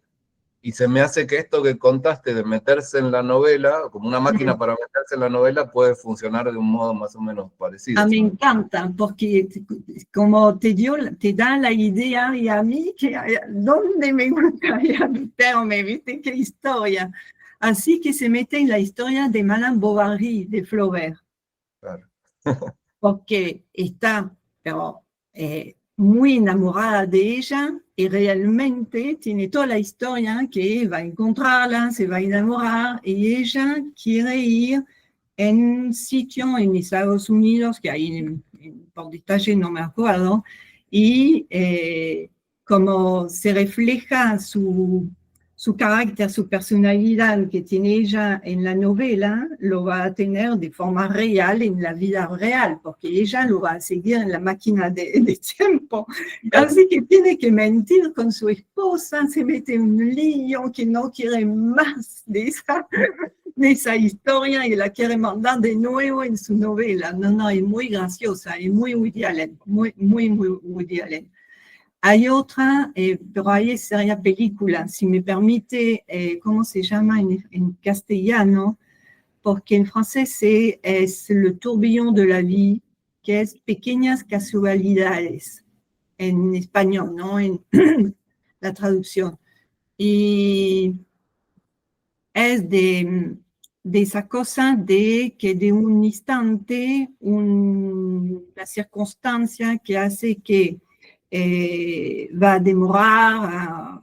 Y se me hace que esto que contaste de meterse en la novela, como una máquina para meterse en la novela, puede funcionar de un modo más o menos parecido. Me encanta, porque como te da la idea, y a mí, ¿dónde me gustaría meterme? ¿Viste qué historia? Así que se mete en la historia de Madame Bovary, de Flaubert. Claro. Porque está, pero muy enamorada de ella y realmente tiene toda la historia que va a encontrarla, se va a enamorar y ella quiere ir en un sitio en Estados Unidos, que hay por detalle no me acuerdo, y como se refleja su carácter, su personalidad que tiene ella en la novela, lo va a tener de forma real en la vida real, porque ella lo va a seguir en la máquina de tiempo. Así que tiene que mentir con su esposa, se mete en un lío que no quiere más de esa historia y la quiere mandar de nuevo en su novela. No, es muy graciosa, es muy Woody Allen, muy Woody Allen. Hay otra, pero ahí sería película, si me permite, ¿cómo se llama en castellano? Porque en francés es Le tourbillon de la vie, que es Pequeñas casualidades, en español, ¿no? En la traducción. Y es de esa cosa de que de un instante, una circunstancia que hace que va a demorar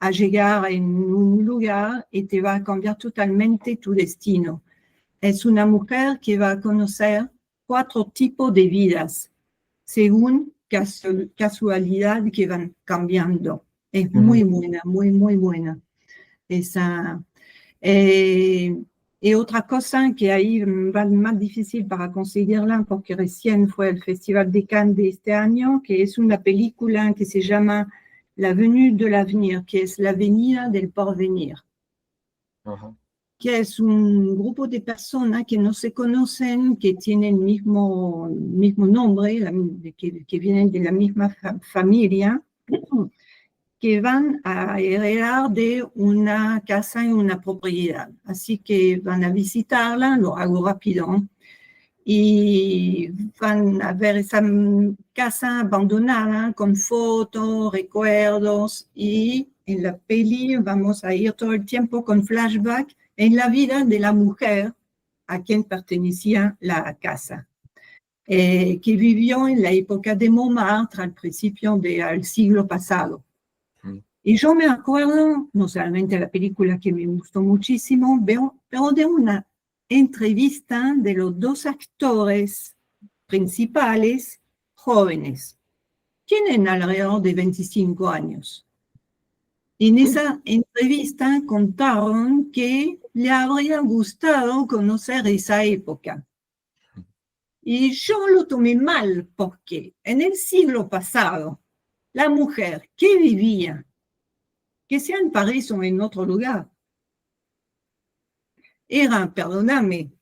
a llegar en un lugar y te va a cambiar totalmente tu destino. Es una mujer que va a conocer 4 tipos de vidas, según casualidad que van cambiando. Es muy buena, muy, muy buena. Esa, y otra cosa que ahí va más difícil para conseguirla, porque recién fue el Festival de Cannes de este año, que es una película que se llama La venue de l'avenir, que es la venida del porvenir. Ajá. Que es un grupo de personas que no se conocen, que tienen el mismo nombre, que vienen de la misma familia, que van a heredar de una casa y una propiedad. Así que van a visitarla, lo hago rápido, y van a ver esa casa abandonada con fotos, recuerdos, y en la peli vamos a ir todo el tiempo con flashback en la vida de la mujer a quien pertenecía la casa, que vivió en la época de Montmartre al principio del siglo pasado. Y yo me acuerdo, no solamente de la película que me gustó muchísimo, pero de una entrevista de los 2 actores principales jóvenes. Tienen alrededor de 25 años. Y en esa entrevista contaron que le habría gustado conocer esa época. Y yo lo tomé mal porque en el siglo pasado, la mujer que vivía, que sea en París o en otro lugar, era, perdóname,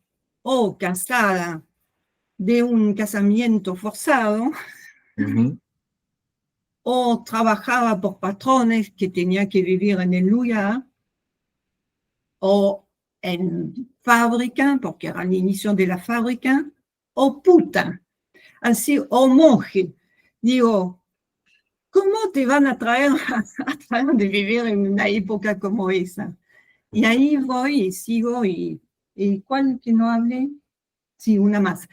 o casada de un casamiento forzado, o trabajaba por patrones que tenía que vivir en el lugar, o en fábrica, porque era el inicio de la fábrica, o puta, así, o monje. Digo, ¿cómo te van a traer de vivir en una época como esa? Y ahí voy y sigo, y ¿cuál que no hablé? Sí, una más.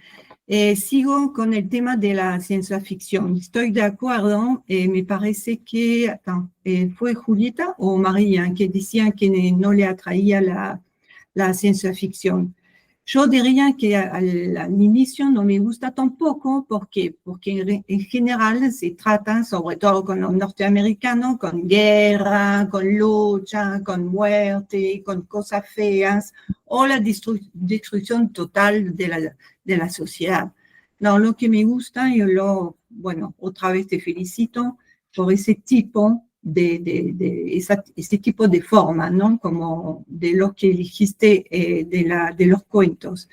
Sigo con el tema de la ciencia ficción. Estoy de acuerdo, me parece que fue Julieta o María que decían que no le atraía la ciencia ficción. Yo diría que al inicio no me gusta tampoco, porque en general se trata, sobre todo con los norteamericanos, con guerra, con lucha, con muerte, con cosas feas, o la destrucción total de la sociedad. No, lo que me gusta, bueno, otra vez te felicito por ese tipo ese tipo de forma, ¿no? Como de lo que dijiste de los cuentos,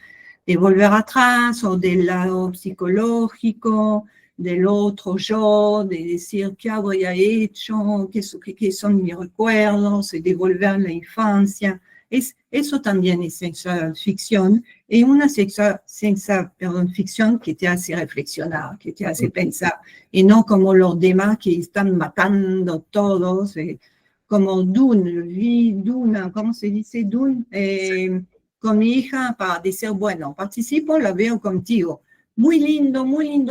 de volver atrás o del lado psicológico, del otro yo, de decir qué habría hecho, qué son mis recuerdos, de volver a la infancia. Eso también es ciencia ficción, y una ciencia ficción que te hace reflexionar, que te hace pensar, y no como los demás que están matando todos, como Duna, ¿cómo se dice? Dune, con mi hija para decir, bueno, participo, la veo contigo. Muy lindo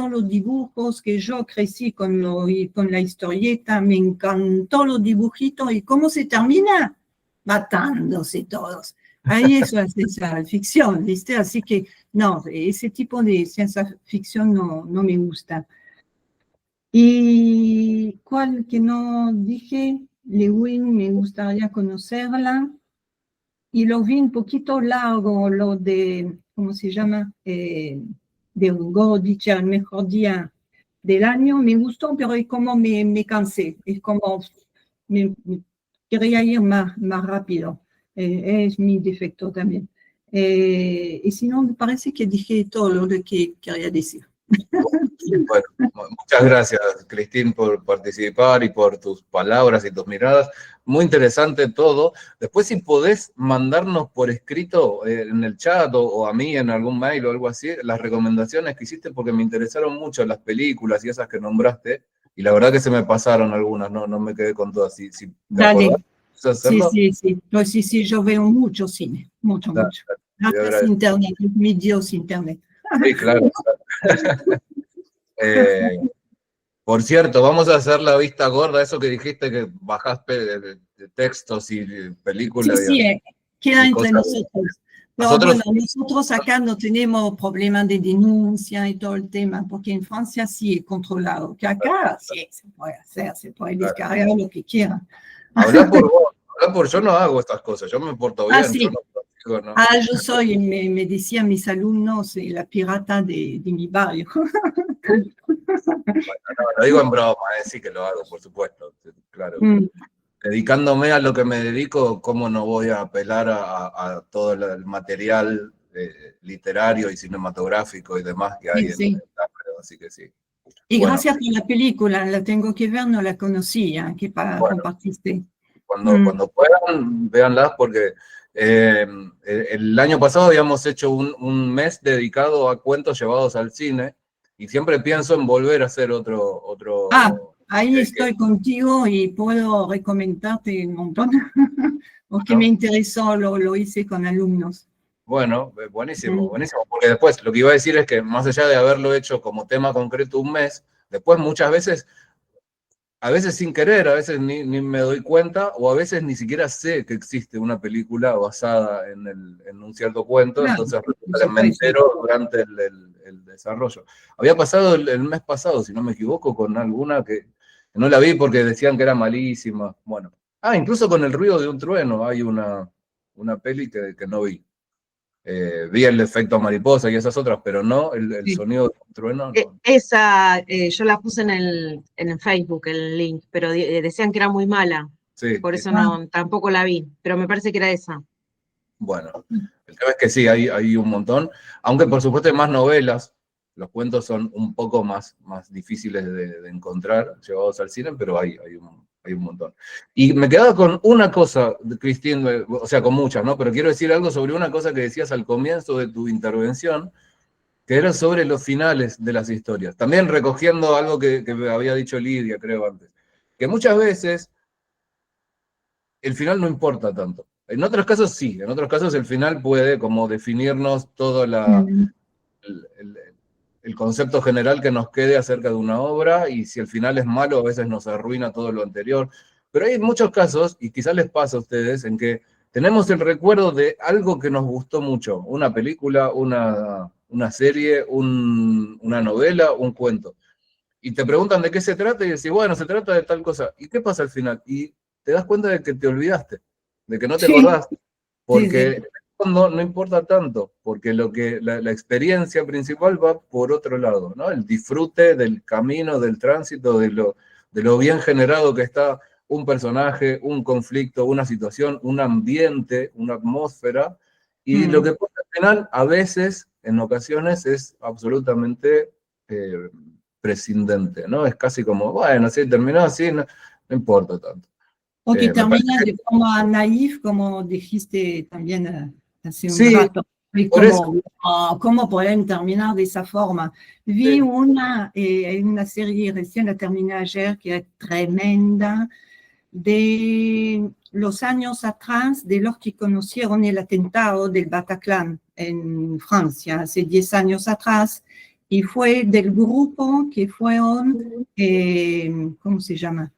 los dibujos, que yo crecí con la historieta, me encantó los dibujitos, y ¿cómo se termina? Matándose todos. Ahí eso es ciencia ficción, ¿viste? Así que, no, ese tipo de ciencia ficción no me gusta. Y cuál que no dije, Lewin, me gustaría conocerla. Y lo vi un poquito largo, lo de, ¿cómo se llama? De Gorodich, el mejor día del año. Me gustó, pero es como me cansé. Es como, me quería ir más rápido. Es mi defecto también. Y si no, me parece que dije todo lo que quería decir. Bueno, muchas gracias, Cristín, por participar y por tus palabras y tus miradas. Muy interesante todo. Después, si podés mandarnos por escrito en el chat o a mí en algún mail o algo así, las recomendaciones que hiciste, porque me interesaron mucho las películas y esas que nombraste, y la verdad que se me pasaron algunas, no me quedé con todas. Si te Dale, acordás, hacerlo? sí. Pues sí, yo veo mucho cine, mucho. Claro, yo Gracias agradezco. Internet, mi Dios Internet. Sí, claro. Por cierto, vamos a hacer la vista gorda, eso que dijiste que bajás de textos y películas Sí, queda y entre cosas. nosotros. Pero Nosotros, bueno, nosotros acá no tenemos problemas de denuncia y todo el tema, porque en Francia sí es controlado, que acá sí se puede hacer, se puede descargar lo que quiera. habla por vos, yo no hago estas cosas, yo me porto bien, Sí. yo no consigo, ¿no? Yo soy, me decían mis alumnos, la pirata de mi barrio. No, lo digo en broma, sí que lo hago, por supuesto, claro. Dedicándome a lo que me dedico, ¿cómo no voy a apelar a todo el material literario y cinematográfico y demás que hay Sí. en el Táparo? Así que sí. Y Bueno, gracias por la película, la tengo que ver, no la conocía, que compartiste. cuando puedan, véanlas porque el año pasado habíamos hecho un mes dedicado a cuentos llevados al cine y siempre pienso en volver a hacer otro. Ahí estoy contigo y puedo recomendarte un montón, porque ¿no? me interesó, lo hice con alumnos. Bueno, buenísimo, porque después lo que iba a decir es que más allá de haberlo hecho como tema concreto un mes, después muchas veces, a veces sin querer, a veces ni me doy cuenta, o a veces ni siquiera sé que existe una película basada en un cierto cuento, Claro, entonces me entero durante el desarrollo. Había pasado el mes pasado, si no me equivoco, con alguna que no la vi porque decían que era malísima. Bueno, incluso con El ruido de un trueno hay una peli que no vi. Vi el efecto mariposa y esas otras, pero no el sonido del trueno. No. Esa, yo la puse en el Facebook, el link, pero decían que era muy mala. Sí, Por eso no, tampoco la vi, pero me parece que era esa. Bueno, el tema es que sí, hay un montón, aunque por supuesto hay más novelas, los cuentos son un poco más difíciles de encontrar llevados al cine, pero hay un montón. Y me quedaba con una cosa, Cristín, o sea, con muchas, ¿no? Pero quiero decir algo sobre una cosa que decías al comienzo de tu intervención, que era sobre los finales de las historias. También recogiendo algo que había dicho Lidia, creo, antes. Que muchas veces el final no importa tanto. En otros casos sí, en otros casos el final puede como definirnos todo el concepto general que nos quede acerca de una obra, y si el final es malo a veces nos arruina todo lo anterior. Pero hay muchos casos, y quizás les pasa a ustedes, en que tenemos el recuerdo de algo que nos gustó mucho, una película, una serie, una novela, un cuento. Y te preguntan de qué se trata y decís, bueno, se trata de tal cosa. ¿Y qué pasa al final? Y te das cuenta de que te olvidaste, de que no te acordás, porque no importa tanto, porque la experiencia principal va por otro lado, ¿no? El disfrute del camino, del tránsito, de lo bien generado que está un personaje, un conflicto, una situación, un ambiente, una atmósfera, y lo que pasa al final, a veces, en ocasiones, es absolutamente prescindente, ¿no? Es casi como, bueno, si terminó así, no importa tanto. O que termina de forma naif, como dijiste también hace un rato. Y ¿cómo pueden terminar de esa forma? Vi una serie recién, la terminé ayer, que es tremenda, de los años atrás, de los que conocieron el atentado del Bataclan en Francia, hace 10 años atrás, y fue del grupo que fueron, ¿cómo se llama?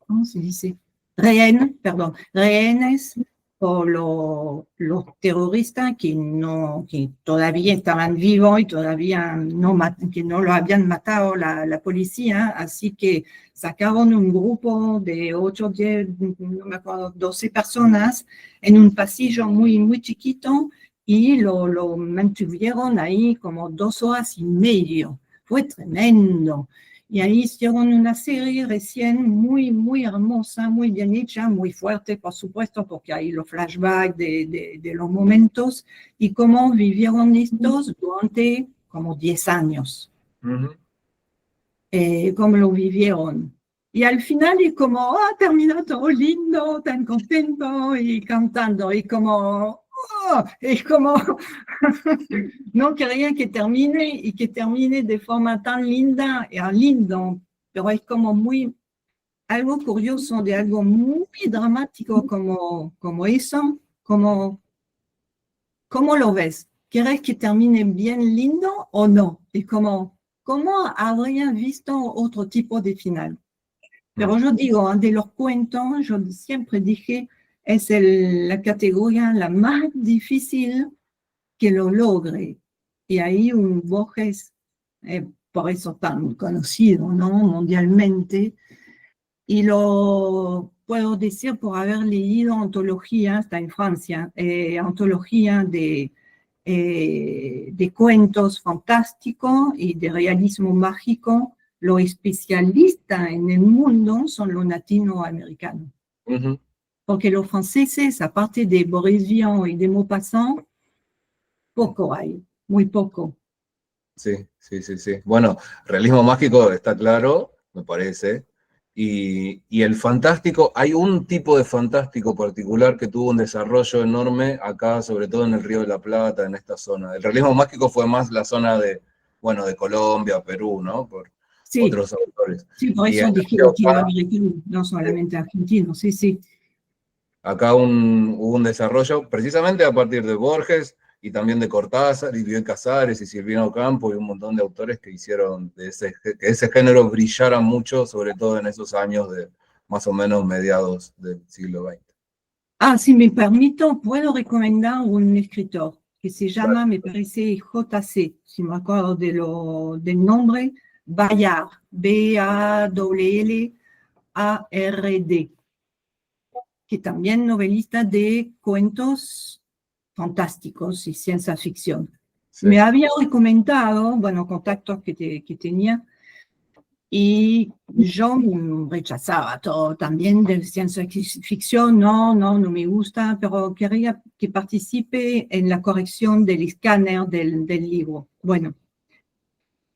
¿Cómo se dice? Rehenes por los terroristas que todavía estaban vivos y todavía que no lo habían matado la policía, así que sacaron un grupo de 8, 10, no me acuerdo, 12 personas en un pasillo muy, muy chiquito y lo mantuvieron ahí como 2 horas y media. Fue tremendo. Y ahí hicieron una serie recién muy, muy hermosa, muy bien hecha, muy fuerte, por supuesto, porque hay los flashbacks de los momentos y cómo vivieron estos durante como 10 años. Cómo lo vivieron. Y al final es como, terminó todo lindo, tan contento y cantando. Y como, es como, no querían que termine y que termine de forma tan linda, lindo, pero es como muy, algo curioso de algo muy dramático como eso, ¿cómo lo ves? ¿Quieres que termine bien lindo o no? Y ¿cómo habría visto otro tipo de final? Pero yo digo, de los cuentos, yo siempre dije, es la categoría la más difícil que lo logre. Y ahí un Borges, por eso tan conocido, ¿no? Mundialmente. Y lo puedo decir por haber leído antologías, está en Francia, antología de cuentos fantásticos y de realismo mágico. Los especialistas en el mundo son los latinoamericanos. Ujú. Porque los franceses, aparte de Boris Vian y de Maupassant, poco hay, muy poco. Sí, sí, sí, sí. Bueno, realismo mágico está claro, me parece. Y el fantástico, hay un tipo de fantástico particular que tuvo un desarrollo enorme acá, sobre todo en el Río de la Plata, en esta zona. El realismo mágico fue más la zona de, bueno, de Colombia, Perú, ¿no? Por Sí, otros autores. sí, por Y eso en dije cambio acá, latinoamericano, no solamente argentino, sí, sí. acá hubo un desarrollo precisamente a partir de Borges y también de Cortázar y Bioy Casares y Silvino Campo y un montón de autores que hicieron que ese género brillara mucho, sobre todo en esos años de más o menos mediados del siglo XX. Ah, si me permito, puedo recomendar un escritor que se llama, me parece, JC, si me acuerdo del nombre, Bayard, Bawlard, que también novelista de cuentos fantásticos y ciencia ficción. Sí. Me había recomendado, bueno, contactos que tenía, y yo rechazaba todo también de ciencia ficción, no me gusta, pero quería que participe en la corrección del escáner del libro. Bueno,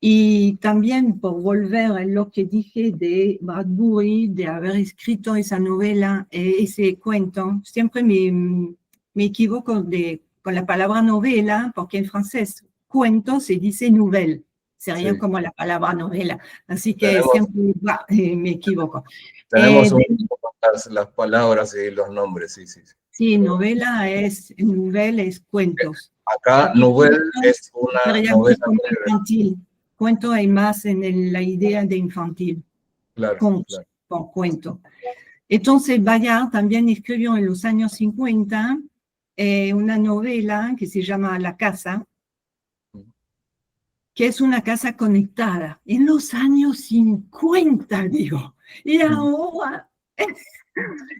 y también por volver a lo que dije de Bradbury, de haber escrito esa novela, ese cuento, siempre me equivoco con la palabra novela, porque en francés cuento se dice nouvelle, sería Sí. como la palabra novela, así que Tenemos- siempre me equivoco. Tenemos De- las palabras y los nombres, sí, sí. sí, novela nouvelle es cuentos. Acá, Nouvelle es una Sería novela como breve, infantil. Cuento hay más en la idea de infantil. claro, Conte, claro. por cuento. Entonces, Bayard también escribió en los años 50 una novela que se llama La Casa, que es una casa conectada. En los años 50, digo. Y ahora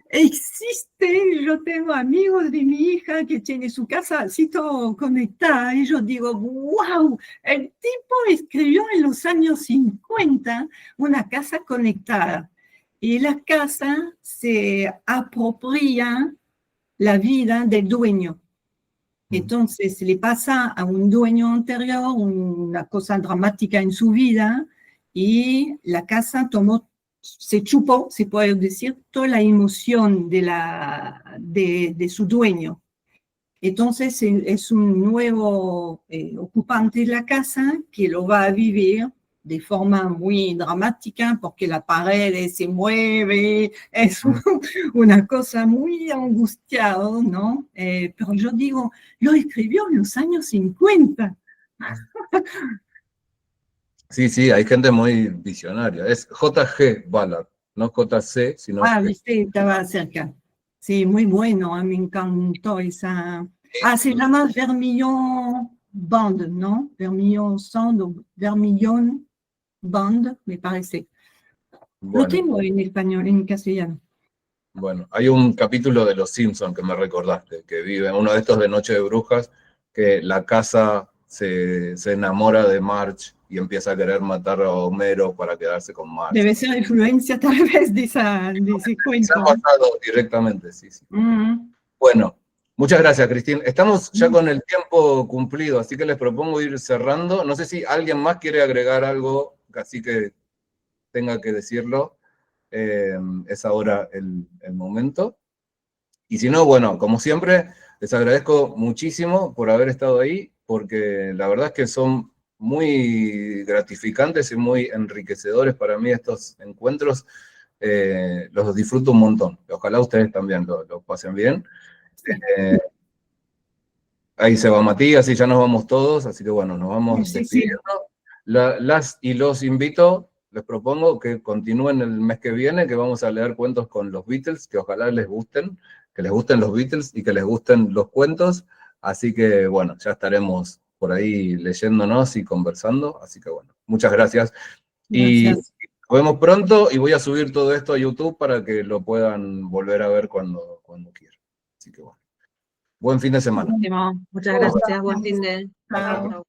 existe, yo tengo amigos de mi hija que tiene su casa así todo conectada, y yo digo, wow, el tipo escribió en los años 50 una casa conectada. Y la casa se apropia la vida del dueño. Entonces le pasa a un dueño anterior una cosa dramática en su vida y la casa se chupó, se puede decir, toda la emoción de su dueño. Entonces es un nuevo ocupante de la casa que lo va a vivir de forma muy dramática porque la pared se mueve, es una cosa muy angustiada, ¿no? Pero yo digo, lo escribió en los años 50. Sí, sí, hay gente muy visionaria. Es J.G. Ballard, no J.C., sino Ah, G. viste, estaba cerca. Sí, muy bueno, me encantó esa. Ah, se llama Vermillon Band, ¿no? Vermillon Sound o Vermillon Band, me parece. Lo Bueno, tengo en español, en castellano. bueno, hay un capítulo de Los Simpson que me recordaste, que vive, uno de estos de Noche de Brujas, que la casa se enamora de Marge y empieza a querer matar a Homero para quedarse con Marge. Debe ser influencia tal vez de ese Se ha cuento. pasado directamente, sí, sí. Mm. Bueno, muchas gracias, Cristín. Estamos ya con el tiempo cumplido, así que les propongo ir cerrando. No sé si alguien más quiere agregar algo, así que tenga que decirlo. Es ahora el momento. Y si no, bueno, como siempre, les agradezco muchísimo por haber estado ahí, porque la verdad es que son muy gratificantes y muy enriquecedores para mí estos encuentros los disfruto un montón. Ojalá ustedes también lo pasen bien. Ahí se va Matías y ya nos vamos todos, así que bueno, nos vamos Sí, sí. despidiendo. Las y los invito, les propongo que continúen el mes que viene, que vamos a leer cuentos con los Beatles, que ojalá les gusten, que les gusten los Beatles y que les gusten los cuentos. Así que bueno, ya estaremos por ahí leyéndonos y conversando. Así que bueno, muchas gracias. Y Gracias. nos vemos pronto y voy a subir todo esto a YouTube para que lo puedan volver a ver cuando quieran. Así que bueno, buen fin de semana. Buenísimo. Muchas gracias, buen fin de. Chao. Chau.